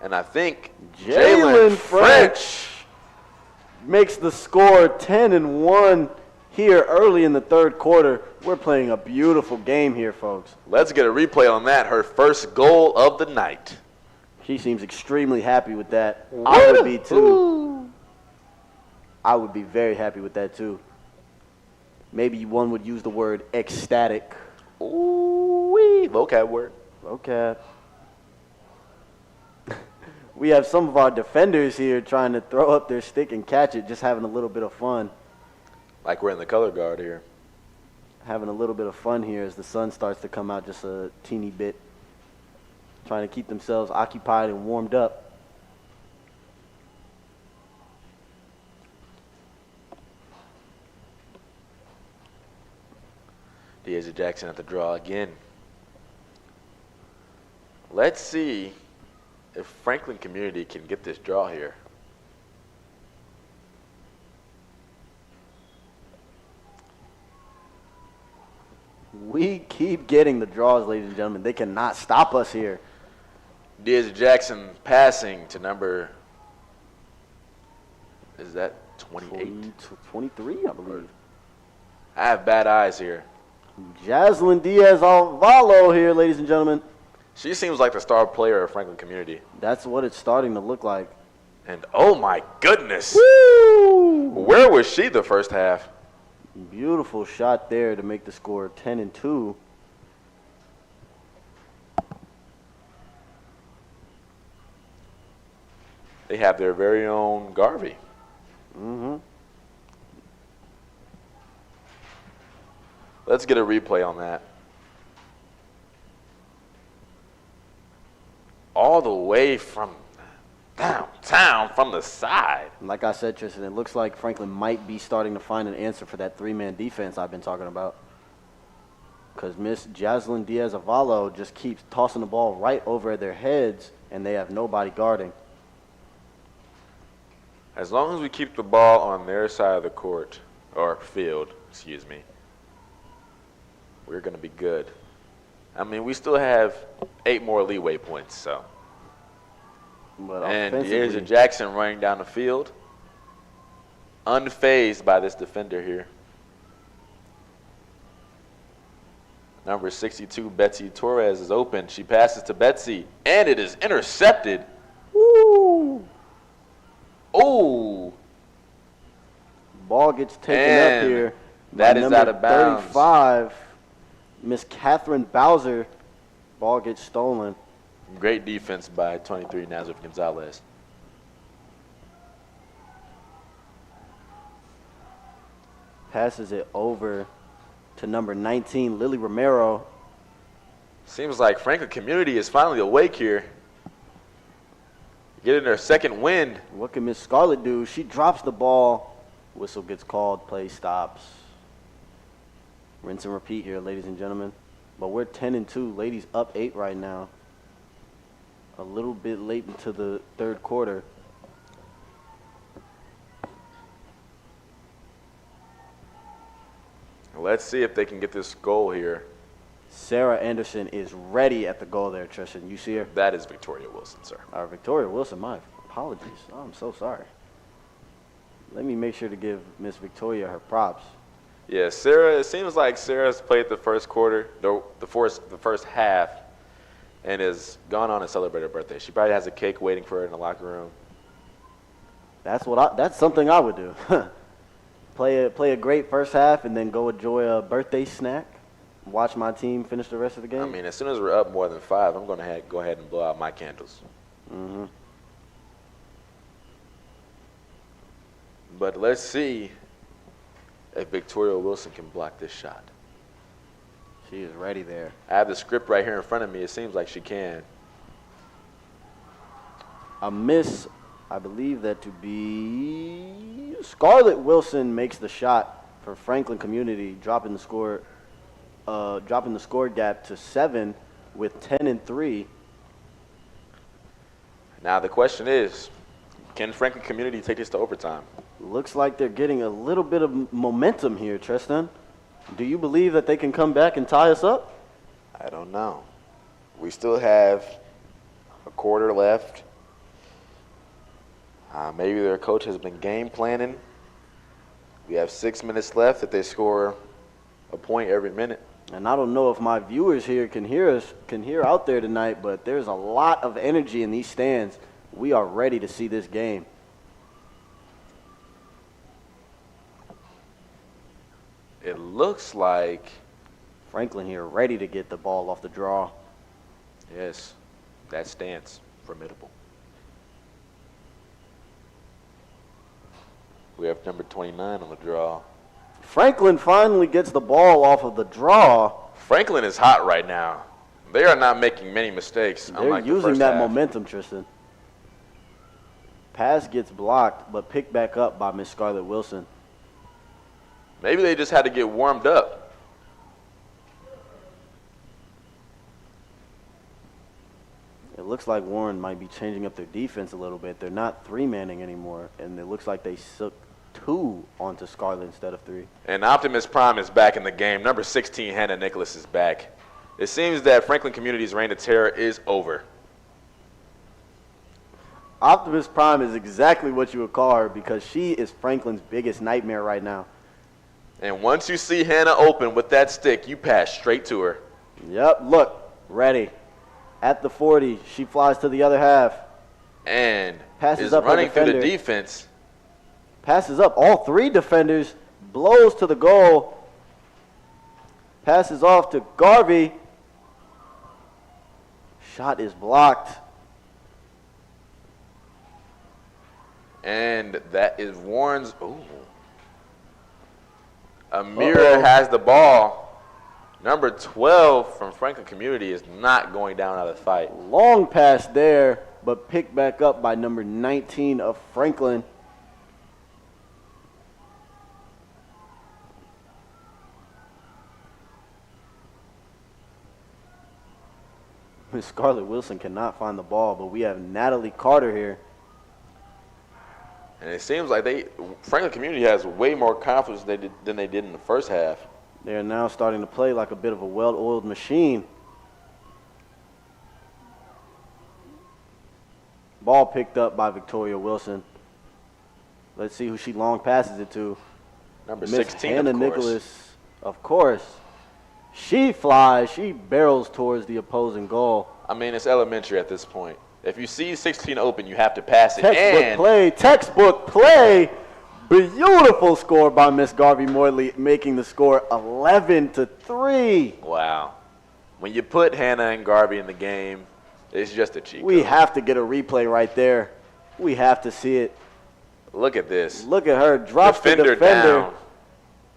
And I think Jalen French makes the score 10-1 here early in the third quarter. We're playing a beautiful game here, folks. Let's get a replay on that. Her first goal of the night. She seems extremely happy with that. I would be too. I would be very happy with that too. Maybe one would use the word ecstatic. Ooh-wee. Vocab word. Vocab. We have some of our defenders here trying to throw up their stick and catch it, just having a little bit of fun. Like we're in the color guard here. Having a little bit of fun here as the sun starts to come out just a teeny bit. Trying to keep themselves occupied and warmed up. Deasia Jackson at the draw again. Let's see if Franklin Community can get this draw here. We keep getting the draws, ladies and gentlemen. They cannot stop us here. Deasia Jackson passing to number, is that 28? 23, I believe. I have bad eyes here. Jaslyn Diaz Alvalo here, ladies and gentlemen. She seems like the star player of Franklin Community. That's what it's starting to look like. And oh my goodness. Woo! Where was she the first half? Beautiful shot there to make the score 10-2. They have their very own Garvey. Mm-hmm. Let's get a replay on that. All the way from downtown, from the side. Like I said, Tristan, it looks like Franklin might be starting to find an answer for that three-man defense I've been talking about. Because Miss Jaslyn Diaz Avalo just keeps tossing the ball right over their heads, and they have nobody guarding. As long as we keep the ball on their side of the court, or field, excuse me, we're going to be good. I mean, we still have 8 more leeway points, so. But and Deasia Jackson running down the field, unfazed by this defender here. Number 62, Betsy Torres, is open. She passes to Betsy, and it is intercepted. Woo! Oh! Ball gets taken up here. That is out of bounds. 35, Miss Catherine Bowser. Ball gets stolen. Great defense by 23, Nazif Gonzalez. Passes it over to number 19, Lily Romero. Seems like Franklin Community is finally awake here. Getting their second win. What can Miss Scarlett do? She drops the ball. Whistle gets called. Play stops. Rinse and repeat here, ladies and gentlemen. But we're 10-2. Ladies up 8 right now. A little bit late into the third quarter. Let's see if they can get this goal here. Sarah Anderson is ready at the goal there, Tristan. You see her? That is Victoria Wilson, sir. Victoria Wilson, my apologies. Oh, I'm so sorry. Let me make sure to give Miss Victoria her props. Yeah, Sarah, it seems like Sarah's played the first quarter, the first half, and has gone on to celebrate her birthday. She probably has a cake waiting for her in the locker room. That's something I would do. Play a great first half and then go enjoy a birthday snack. Watch my team finish the rest of the game. I mean, as soon as we're up more than 5, I'm going to go ahead and blow out my candles. Mm-hmm. But let's see if Victoria Wilson can block this shot. She is ready there. I have the script right here in front of me. It seems like she can. A miss, I believe that to be Scarlett Wilson makes the shot for Franklin Community, dropping the score gap to 7 with 10-3. Now the question is, can Franklin Community take this to overtime? Looks like they're getting a little bit of momentum here, Tristan. Do you believe that they can come back and tie us up? I don't know. We still have a quarter left. Maybe their coach has been game planning. We have 6 minutes left if they score a point every minute. And I don't know if my viewers here can hear out there tonight, but there's a lot of energy in these stands. We are ready to see this game. It looks like Franklin here ready to get the ball off the draw. yes, that stance, formidable. We have number 29 on the draw. Franklin finally gets the ball off of the draw. Franklin is hot right now. They are not making many mistakes. They're using that momentum, Tristan. Pass gets blocked, but picked back up by Miss Scarlett Wilson. Maybe they just had to get warmed up. It looks like Warren might be changing up their defense a little bit. They're not 3-manning anymore, and it looks like they took 2 onto Scarlett instead of 3. And Optimus Prime is back in the game. Number 16, Hannah Nicholas, is back. It seems that Franklin Community's reign of terror is over. Optimus Prime is exactly what you would call her because she is Franklin's biggest nightmare right now. And once you see Hannah open with that stick, you pass straight to her. Yep, look, ready. At the 40, she flies to the other half. And Passes is up her running through the defender. defense. Passes up all 3 defenders, blows to the goal. Passes off to Garvey. Shot is blocked. And that is Warren's. Ooh. Amira has the ball. Number 12 from Franklin Community is not going down out of the fight. Long pass there, but picked back up by number 19 of Franklin. Miss Scarlett Wilson cannot find the ball, but we have Natalie Carter here. And it seems like Franklin Community has way more confidence than they did in the first half. They're now starting to play like a bit of a well-oiled machine. Ball picked up by Victoria Wilson. Let's see who she long passes it to. Number Miss 16, Hannah of course. Nicholas, of course. She flies. She barrels towards the opposing goal. I mean, it's elementary at this point. If you see 16 open, you have to pass it. Textbook play. Beautiful score by Miss Garvey Morley, making the score 11-3. Wow. When you put Hannah and Garvey in the game, it's just a cheat We code. have to get a replay right there. We have to see it. Look at this. Look at her. Drops the defender. down.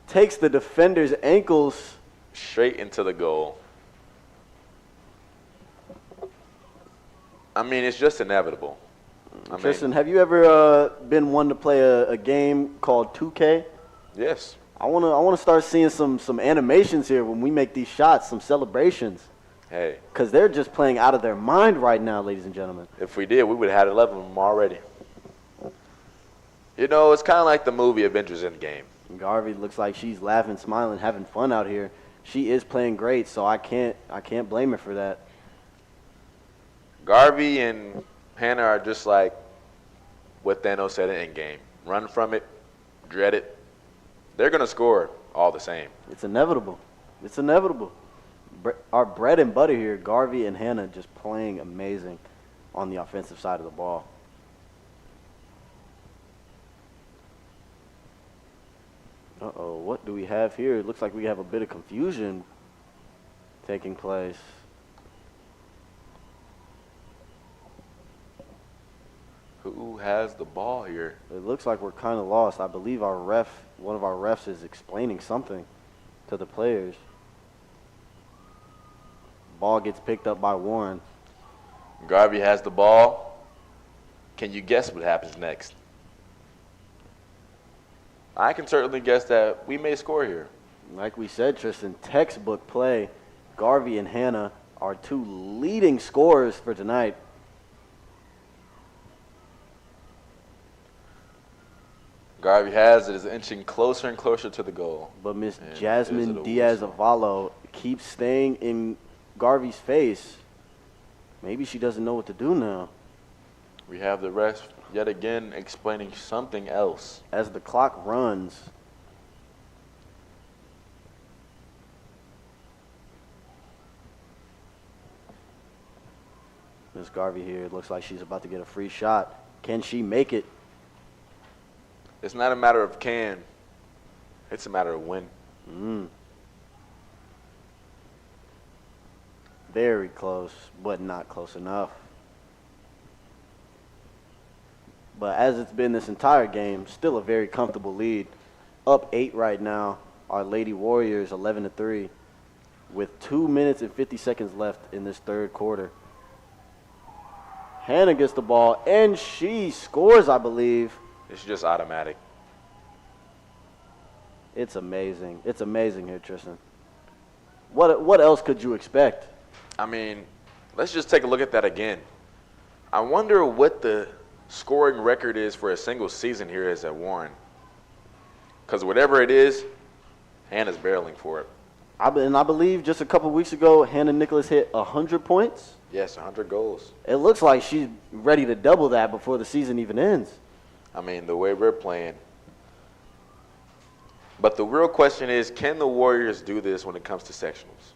takes the defender's ankles. Straight into the goal. I mean, it's just inevitable. Tristan, have you ever been one to play a game called 2K? Yes. I wanna start seeing some animations here when we make these shots, some celebrations. Hey. Because they're just playing out of their mind right now, ladies and gentlemen. If we did, we would have had 11 of them already. You know, it's kind of like the movie Avengers Endgame. Garvey looks like she's laughing, smiling, having fun out here. She is playing great, so I can't blame her for that. Garvey and Hannah are just like what Thanos said in Endgame. Run from it, dread it. They're going to score all the same. It's inevitable. It's inevitable. Our bread and butter here, Garvey and Hannah just playing amazing on the offensive side of the ball. Uh-oh, what do we have here? It looks like we have a bit of confusion taking place. Who has the ball here? It looks like we're kind of lost. I believe one of our refs is explaining something to the players. Ball gets picked up by Warren. Garvey has the ball. Can you guess what happens next? I can certainly guess that we may score here. Like we said, Tristan, textbook play. Garvey and Hannah are two leading scorers for tonight. Garvey has it, is inching closer and closer to the goal. But Miss And Jasmine is it a Diaz-Avalo keeps staying in Garvey's face. Maybe she doesn't know what to do now. We have the ref yet again explaining something else. As the clock runs, Miss Garvey here, it looks like she's about to get a free shot. Can she make it? It's not a matter of can. It's a matter of when. Very close, but not close enough. But as it's been this entire game, still a very comfortable lead. Up 8 right now. Our Lady Warriors 11-3 with 2 minutes and 50 seconds left in this third quarter. Hannah gets the ball, and she scores, I believe. It's just automatic. It's amazing. It's amazing here, Tristan. What else could you expect? I mean, let's just take a look at that again. I wonder what the scoring record is for a single season here is at Warren. Because whatever it is, Hannah's barreling for it. And I believe just a couple weeks ago, Hannah Nicholas hit 100 points. Yes, 100 goals. It looks like she's ready to double that before the season even ends. I mean, the way we're playing. But the real question is, can the Warriors do this when it comes to sectionals?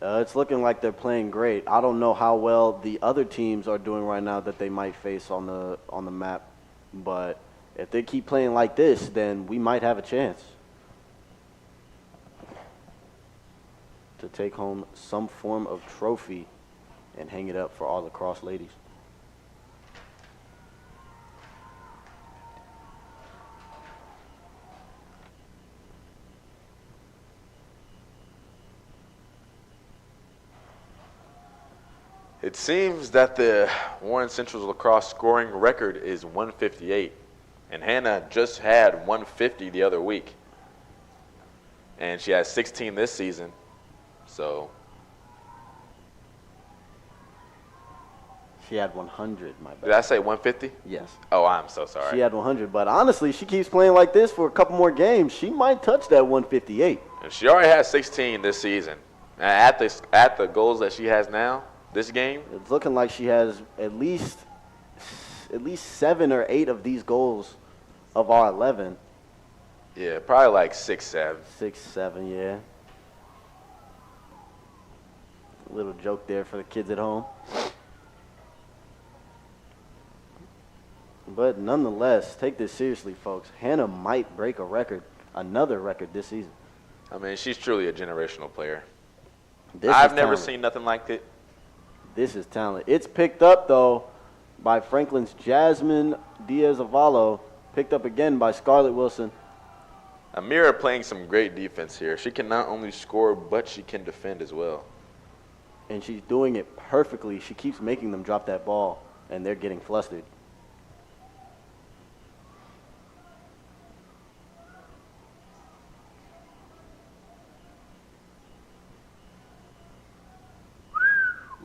It's looking like they're playing great. I don't know how well the other teams are doing right now that they might face on the map, but if they keep playing like this, then we might have a chance to take home some form of trophy and hang it up for all Lacrosse ladies. It seems that the Warren Central's lacrosse scoring record is 158, and Hannah just had 150 the other week, and she has 16 this season. So she had 100, my bad. did I say 150? Yes. Oh, I'm so sorry. She had 100, but honestly, she keeps playing like this for a couple more games. She might touch that 158. And she already has 16 this season. And at the goals that she has now, this game, It's looking like she has at least 7 or 8 of these goals of our 11. yeah, probably like 6, 7. 6, 7, yeah. A little joke there for the kids at home. But nonetheless, take this seriously, folks. Hannah might break a record, another record this season. I mean, she's truly a generational player. This I've is never talent. seen nothing like it. This is talent. It's picked up, though, by Franklin's Jasmine Diaz-Avalo. Picked up again by Scarlett Wilson. Amira playing some great defense here. She can not only score, but she can defend as well. And she's doing it perfectly. She keeps making them drop that ball, and they're getting flustered.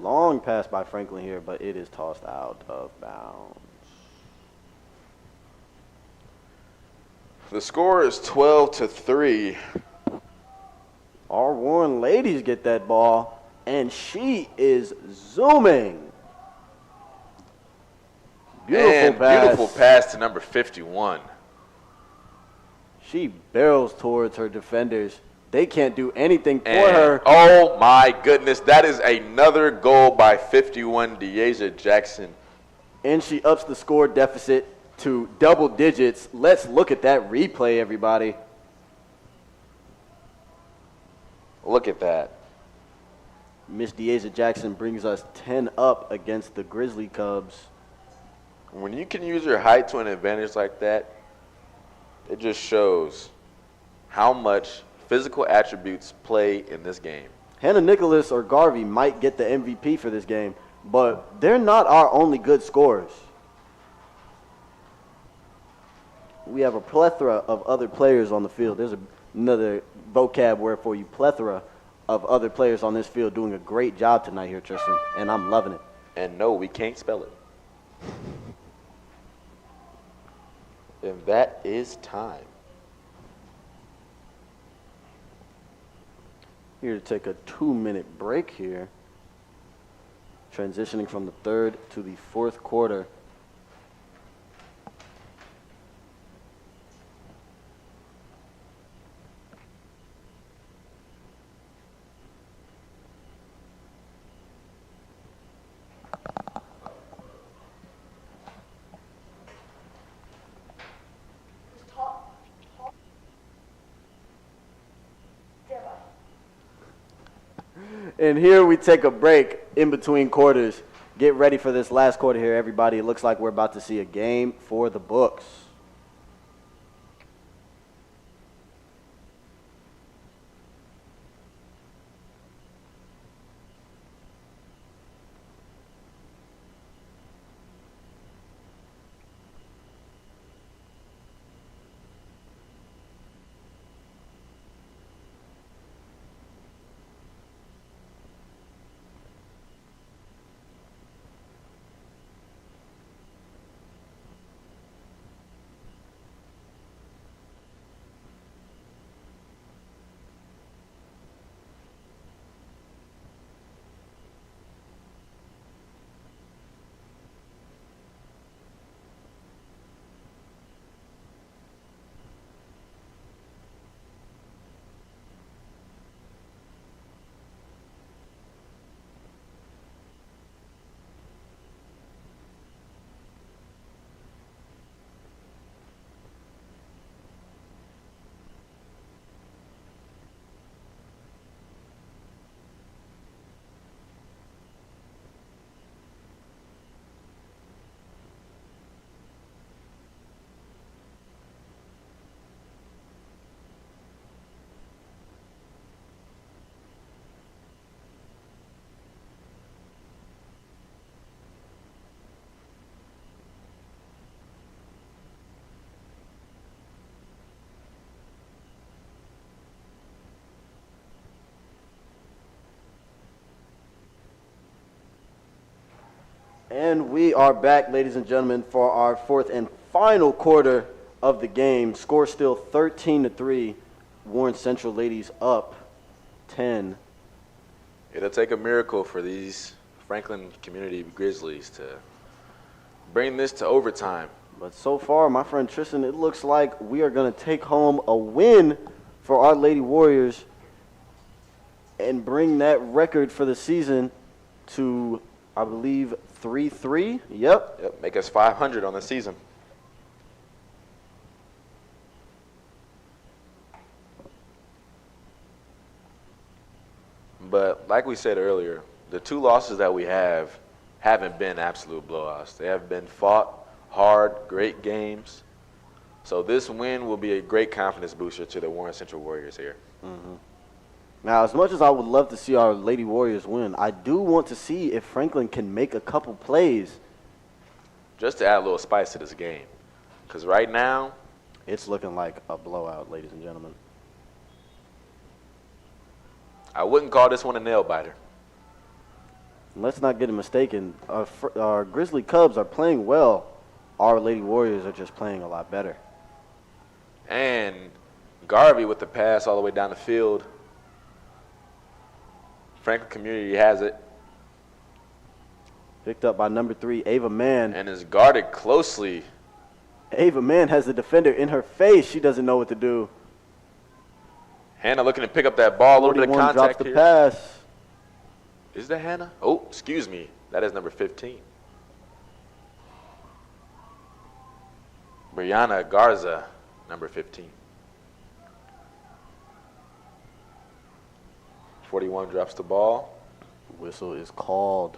Long pass by Franklin here, but it is tossed out of bounds. The score is 12-3. Our Warren ladies get that ball, and she is zooming. Beautiful pass to number 51. She barrels towards her defenders. They can't do anything for her. Oh my goodness, that is another goal by 51, Deasia Jackson. And she ups the score deficit to double digits. Let's look at that replay, everybody. Look at that. Miss Deasia Jackson brings us 10 up against the Grizzly Cubs. When you can use your height to an advantage like that, it just shows how much physical attributes play in this game. Hannah Nicholas or Garvey might get the MVP for this game, but they're not our only good scorers. We have a plethora of other players on the field. There's another vocab word for you, plethora of other players on this field doing a great job tonight here, Tristan, and I'm loving it. And no, we can't spell it. And that is time. Here to take a 2-minute break here. Transitioning from the third to the fourth quarter. And here we take a break in between quarters. Get ready for this last quarter here, everybody. It looks like we're about to see a game for the books. And we are back, ladies and gentlemen, for our fourth and final quarter of the game. Score still 13-3. Warren Central ladies up 10. It'll take a miracle for these Franklin Community Grizzlies to bring this to overtime. But so far, my friend Tristan, it looks like we are going to take home a win for our Lady Warriors and bring that record for the season to, I believe, 3-3. Yep, make us 500 on the season. But like we said earlier, the two losses that we haven't been absolute blowouts. They have been fought hard, great games. So this win will be a great confidence booster to the Warren Central Warriors here. Now, as much as I would love to see our Lady Warriors win, I do want to see if Franklin can make a couple plays. Just to add a little spice to this game. Because right now, It's looking like a blowout, ladies and gentlemen. I wouldn't call this one a nail biter. Let's not get it mistaken. Our Grizzly Cubs are playing well. Our Lady Warriors are just playing a lot better. And Garvey with the pass all the way down the field. Franklin Community has it. Picked up by number 3, Ava Mann. And is guarded closely. Ava Mann has the defender in her face. She doesn't know what to do. Hannah looking to pick up that ball. A little bit of 41 drops contact the here. pass. Is that Hannah? Oh, excuse me. That is number 15. Brianna Garza, number 15. 41 drops the ball. Whistle is called.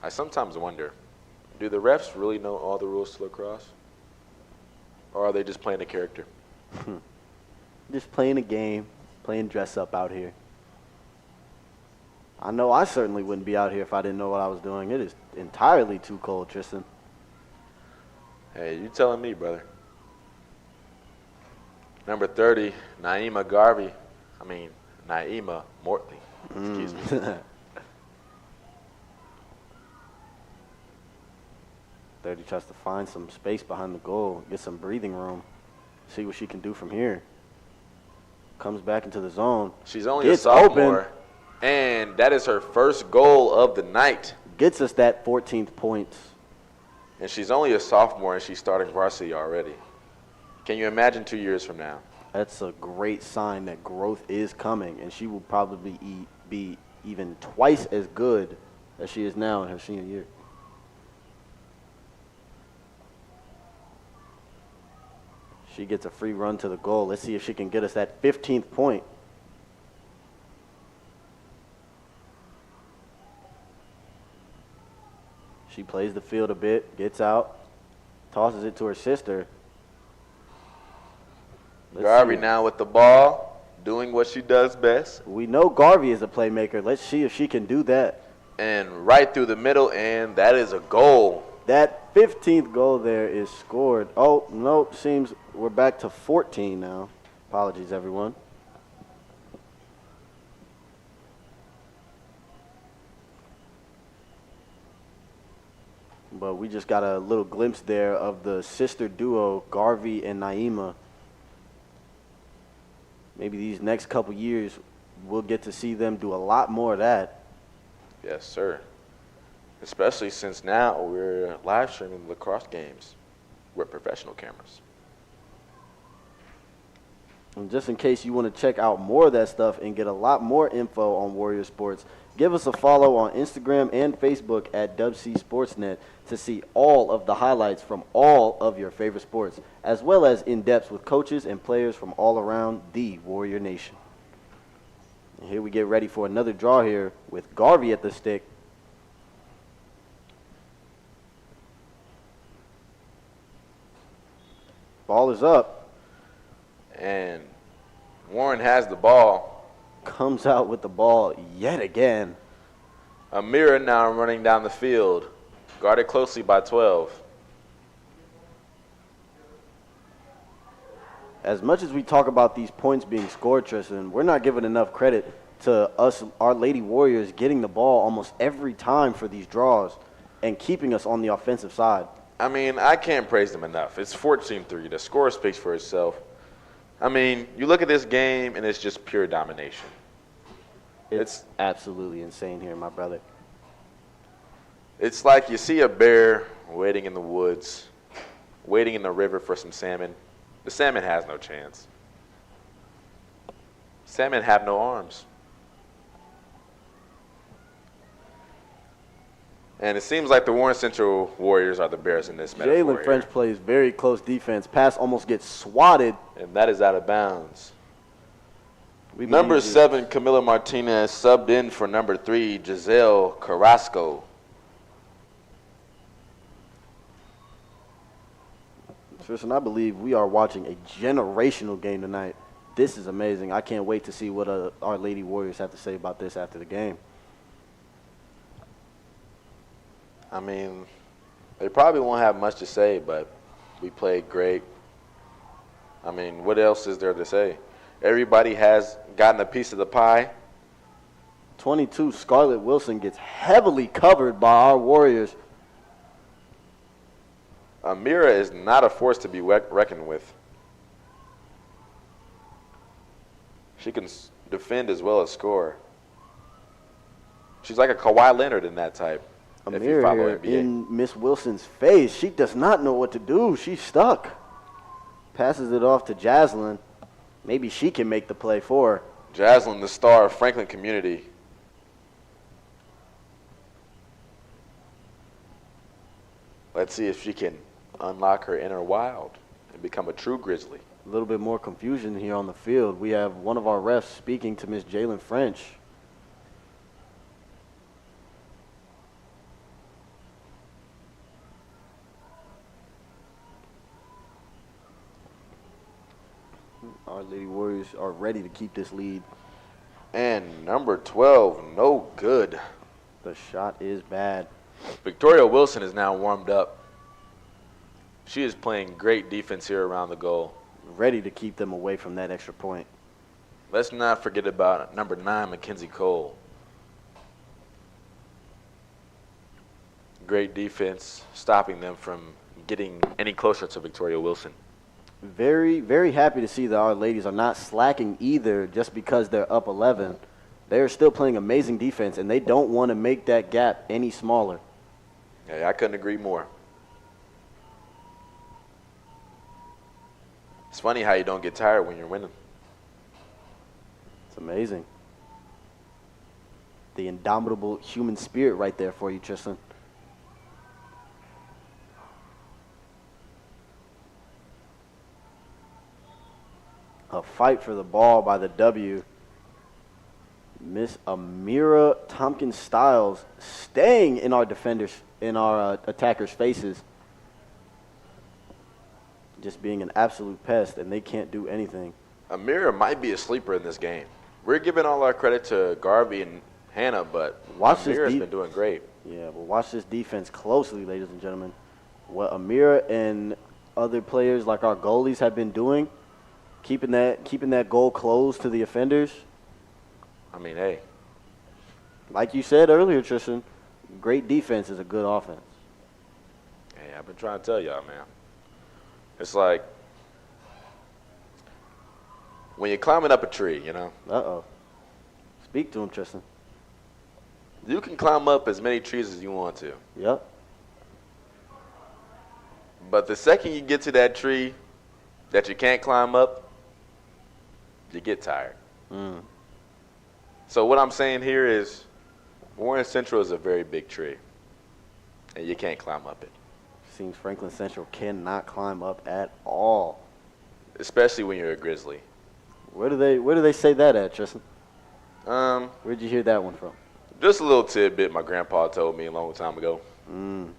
I sometimes wonder, do the refs really know all the rules to lacrosse? Or are they just playing a character? Just playing a game, playing dress up out here. I know I certainly wouldn't be out here if I didn't know what I was doing. It is entirely too cold, Tristan. Hey, you telling me, brother. Number 30, Naima Mortley. Excuse me. 30 tries to find some space behind the goal, get some breathing room, see what she can do from here. Comes back into the zone. She's only Gets a sophomore, open. and that is her first goal of the night. Gets us that 14th point. And she's only a sophomore, and she's starting varsity already. Can you imagine 2 years from now? That's a great sign that growth is coming, and she will probably be even twice as good as she is now in her senior year. She gets a free run to the goal. Let's see if she can get us that 15th point. She plays the field a bit, gets out, tosses it to her sister. Let's Garvey see. now with the ball, doing what she does best. We know Garvey is a playmaker. Let's see if she can do that. And right through the middle, and that is a goal. That 15th goal there is scored. Oh, no, seems we're back to 14 now. Apologies, everyone. But we just got a little glimpse there of the sister duo, Garvey and Naima. Maybe these next couple years, we'll get to see them do a lot more of that. Yes, sir. Especially since now we're live streaming lacrosse games with professional cameras. And just in case you want to check out more of that stuff and get a lot more info on Warrior Sports, give us a follow on Instagram and Facebook at WC Sportsnet to see all of the highlights from all of your favorite sports, as well as in-depth with coaches and players from all around the Warrior Nation. And here we get ready for another draw here with Garvey at the stick. Ball is up. And Warren has the ball. Comes out with the ball yet again. Amira now running down the field, guarded closely by 12. As much as we talk about these points being scored, Tristan, we're not giving enough credit to us, our Lady Warriors, getting the ball almost every time for these draws and keeping us on the offensive side. I mean, I can't praise them enough. It's 14-3. The score speaks for itself. I mean, you look at this game, and it's just pure domination. It's absolutely insane here, my brother. It's like you see a bear waiting in the woods, waiting in the river for some salmon. The salmon has no chance. Salmon have no arms. And it seems like the Warren Central Warriors are the bears in this metaphor Jalen French plays very close defense. Pass almost gets swatted. And that is out of bounds. We Number believe 7, Camila Martinez, subbed in for number 3, Giselle Carrasco. Tristan, I believe we are watching a generational game tonight. This is amazing. I can't wait to see what our Lady Warriors have to say about this after the game. I mean, they probably won't have much to say, but we played great. I mean, what else is there to say? Everybody has gotten a piece of the pie. 22, Scarlett Wilson gets heavily covered by our Warriors. Amira is not a force to be reckoned with. She can defend as well as score. She's like a Kawhi Leonard in that type. If you Amira follow here NBA. in Miss Wilson's face. She does not know what to do. She's stuck. Passes it off to Jaslyn. Maybe she can make the play for her. Jaslyn, the star of Franklin Community. Let's see if she can unlock her inner wild and become a true Grizzly. A little bit more confusion here on the field. We have one of our refs speaking to Miss Jalen French. Our Lady Warriors are ready to keep this lead. And number 12, no good. The shot is bad. Victoria Wilson is now warmed up. She is playing great defense here around the goal. Ready to keep them away from that extra point. Let's not forget about number 9, Mackenzie Cole. Great defense, stopping them from getting any closer to Victoria Wilson. Very, very happy to see that our ladies are not slacking either just because they're up 11. They're still playing amazing defense, and they don't want to make that gap any smaller. Hey, I couldn't agree more. It's funny how you don't get tired when you're winning. It's amazing. The indomitable human spirit right there for you, Tristan. A fight for the ball by the W. Miss Amira Tompkins-Styles staying in our defenders, in our attackers' faces. Just being an absolute pest, and they can't do anything. Amira might be a sleeper in this game. We're giving all our credit to Garvey and Hannah, but Amira's been doing great. Yeah, well, watch this defense closely, ladies and gentlemen. What Amira and other players like our goalies have been doing, keeping that goal closed to the offenders. I mean, hey. Like you said earlier, Tristan, great defense is a good offense. Hey, I've been trying to tell y'all, man. It's like when you're climbing up a tree, you know. Uh-oh. Speak to him, Tristan. You can climb up as many trees as you want to. Yep. But the second you get to that tree that you can't climb up, you get tired. So what I'm saying here is Warren Central is a very big tree, and you can't climb up it. Seems Franklin Central cannot climb up at all. Especially when you're a Grizzly. Where do they say that at, Tristan? Where'd you hear that one from? Just a little tidbit my grandpa told me a long time ago. You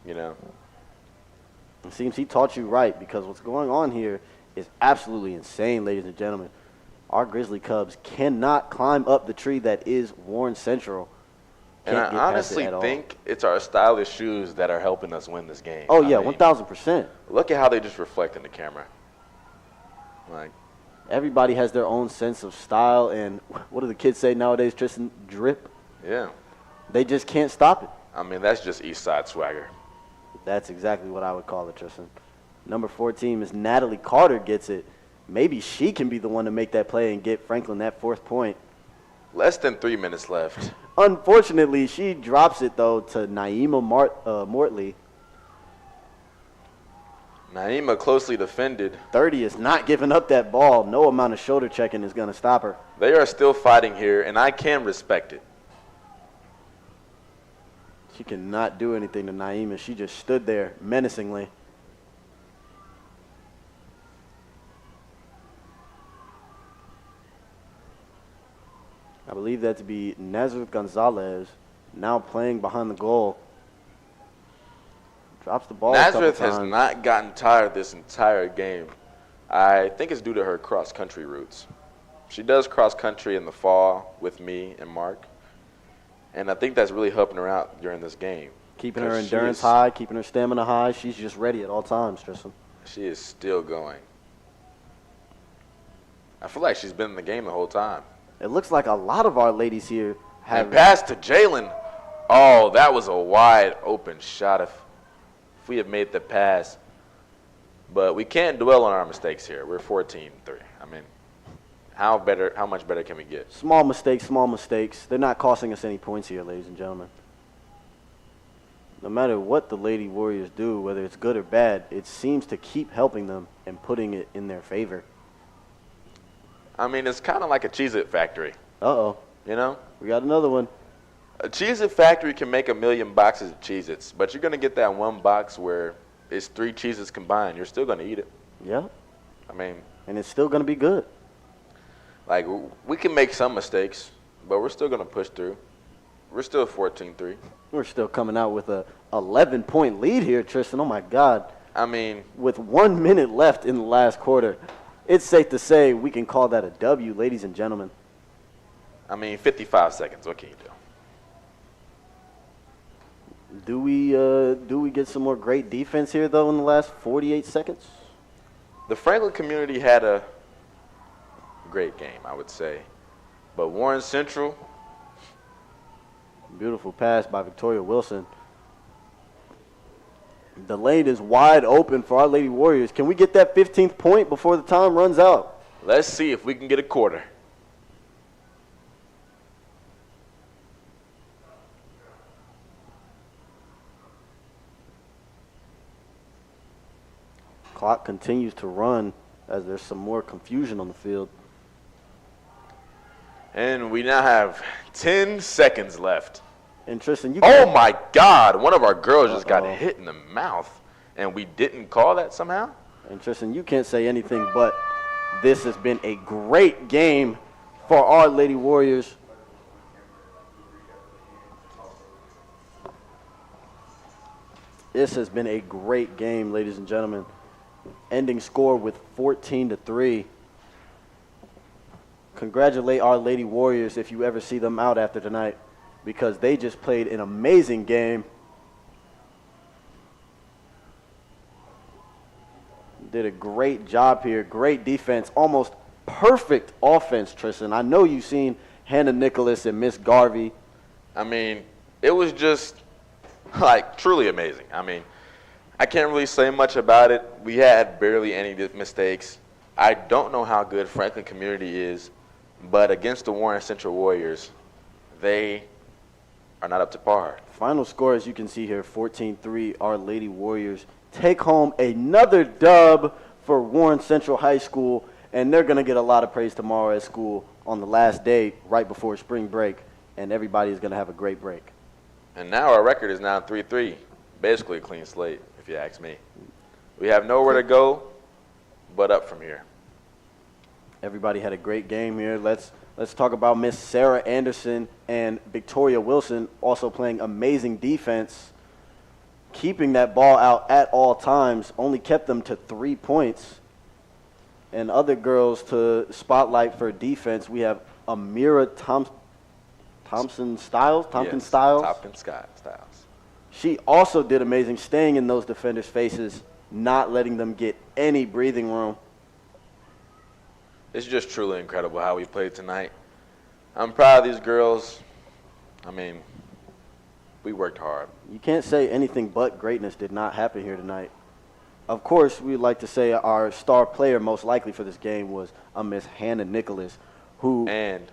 know. It seems he taught you right, because what's going on here is absolutely insane, ladies and gentlemen. Our Grizzly Cubs cannot climb up the tree that is Warren Central. And I honestly think it's our stylish shoes that are helping us win this game. Oh, yeah, 1,000%. Look at how they just reflect in the camera. Like, everybody has their own sense of style, and what do the kids say nowadays, Tristan? Drip. Yeah. They just can't stop it. I mean, that's just East Side swagger. That's exactly what I would call it, Tristan. Number 14 is Natalie Carter gets it. Maybe she can be the one to make that play and get Franklin that 4th point. Less than 3 minutes left. Unfortunately, she drops it, though, to Naima Mortley. Naima closely defended. 30 is not giving up that ball. No amount of shoulder checking is going to stop her. They are still fighting here, and I can respect it. She cannot do anything to Naima. She just stood there menacingly. I believe that to be Nazareth Gonzalez, now playing behind the goal. Drops the ball a couple Nazareth has times. not gotten tired this entire game. I think it's due to her cross-country roots. She does cross-country in the fall with me and Mark, and I think that's really helping her out during this game. Keeping her endurance high, keeping her stamina high. She's just ready at all times, Tristan. She is still going. I feel like she's been in the game the whole time. It looks like a lot of our ladies here have. And pass to Jalen. Oh, that was a wide open shot if we had made the pass. But we can't dwell on our mistakes here. We're 14-3. I mean, how much better can we get? Small mistakes, small mistakes. They're not costing us any points here, ladies and gentlemen. No matter what the Lady Warriors do, whether it's good or bad, it seems to keep helping them and putting it in their favor. I mean, it's kind of like a Cheez-It factory. Uh-oh. You know? We got another one. A Cheez-It factory can make 1,000,000 boxes of Cheez-Its, but you're going to get that one box where it's 3 Cheez-Its combined. You're still going to eat it. Yeah. I mean. And it's still going to be good. Like, we can make some mistakes, but we're still going to push through. We're still 14-3. We're still coming out with a 11-point lead here, Tristan. Oh, my God. I mean. With 1 minute left in the last quarter, it's safe to say we can call that a W, ladies and gentlemen. I mean, 55 seconds. What can you do? Do we get some more great defense here, though, in the last 48 seconds? The Franklin community had a great game, I would say. But Warren Central. Beautiful pass by Victoria Wilson. The lane is wide open for our Lady Warriors. Can we get that 15th point before the time runs out? Let's see if we can get a quarter. Clock continues to run as there's some more confusion on the field. And we now have 10 seconds left. And Tristan, you oh my God, one of our girls just got hit in the mouth, and we didn't call that somehow? And Tristan, you can't say anything but this has been a great game for our Lady Warriors. This has been a great game, ladies and gentlemen. Ending score with 14-3. Congratulate our Lady Warriors if you ever see them out after tonight, because they just played an amazing game. Did a great job here. Great defense. Almost perfect offense, Tristan. I know you've seen Hannah Nicholas and Miss Garvey. I mean, it was just, like, truly amazing. I mean, I can't really say much about it. We had barely any mistakes. I don't know how good Franklin Community is, but against the Warren Central Warriors, they are not up to par. Final score, as you can see here, 14-3. Our Lady Warriors take home another dub for Warren Central High School, and they're going to get a lot of praise tomorrow at school on the last day right before spring break, and everybody is going to have a great break. And now our record is now 3-3, basically a clean slate, if you ask me. We have nowhere to go but up from here. Everybody had a great game here. Let's talk about Miss Sarah Anderson and Victoria Wilson also playing amazing defense, keeping that ball out at all times, only kept them to 3 points. And other girls to spotlight for defense, we have Amira Tompkins Styles. She also did amazing, staying in those defenders' faces, not letting them get any breathing room. It's just truly incredible how we played tonight. I'm proud of these girls. I mean, we worked hard. You can't say anything but greatness did not happen here tonight. Of course, we'd like to say our star player most likely for this game was Miss Hannah Nicholas, who... And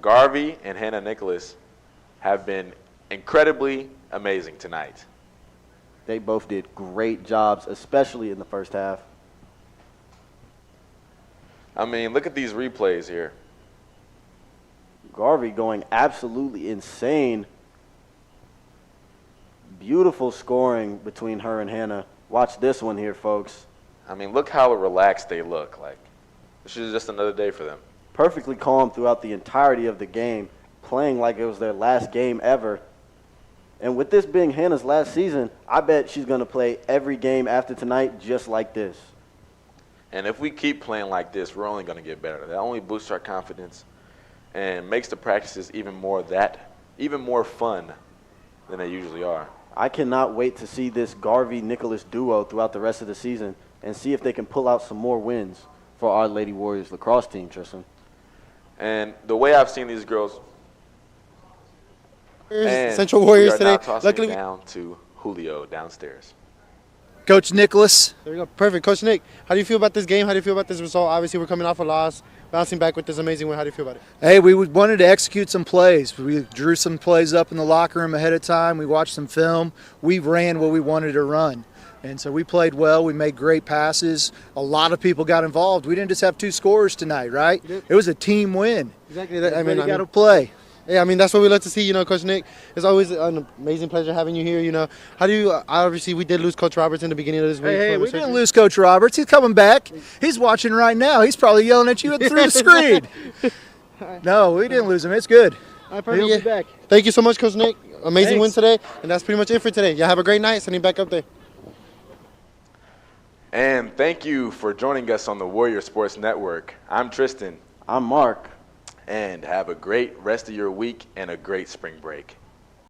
Garvey and Hannah Nicholas have been incredibly amazing tonight. They both did great jobs, especially in the first half. I mean, look at these replays here. Garvey going absolutely insane. Beautiful scoring between her and Hannah. Watch this one here, folks. I mean, look how relaxed they look. Like, this is just another day for them. Perfectly calm throughout the entirety of the game, playing like it was their last game ever. And with this being Hannah's last season, I bet she's going to play every game after tonight just like this. And if we keep playing like this, we're only going to get better. That only boosts our confidence and makes the practices even more fun than they usually are. I cannot wait to see this Garvey-Nicholas duo throughout the rest of the season and see if they can pull out some more wins for our Lady Warriors lacrosse team, Tristan. And the way I've seen these girls, and Central Warriors we are today. now tossing Luckily, it down to Julio downstairs. Coach Nicholas. there we go. Perfect. Coach Nick, how do you feel about this game? How do you feel about this result? Obviously, we're coming off a loss, bouncing back with this amazing win. How do you feel about it? Hey, we wanted to execute some plays. We drew some plays up in the locker room ahead of time. We watched some film. We ran what we wanted to run. And so we played well. We made great passes. A lot of people got involved. We didn't just have 2 scorers tonight, right? It was a team win. Exactly. Everybody got to play. Yeah, I mean, that's what we love to see, you know, Coach Nick. It's always an amazing pleasure having you here, you know. How do you, obviously, we did lose Coach Roberts in the beginning of this week. Hey, we didn't lose Coach Roberts. He's coming back. He's watching right now. He's probably yelling at you through the screen. No, we didn't lose him. It's good. He'll be back. Thank you so much, Coach Nick. Amazing win today. And that's pretty much it for today. Y'all have a great night. Sending back up there. And thank you for joining us on the Warrior Sports Network. I'm Tristan. I'm Mark. And have a great rest of your week and a great spring break.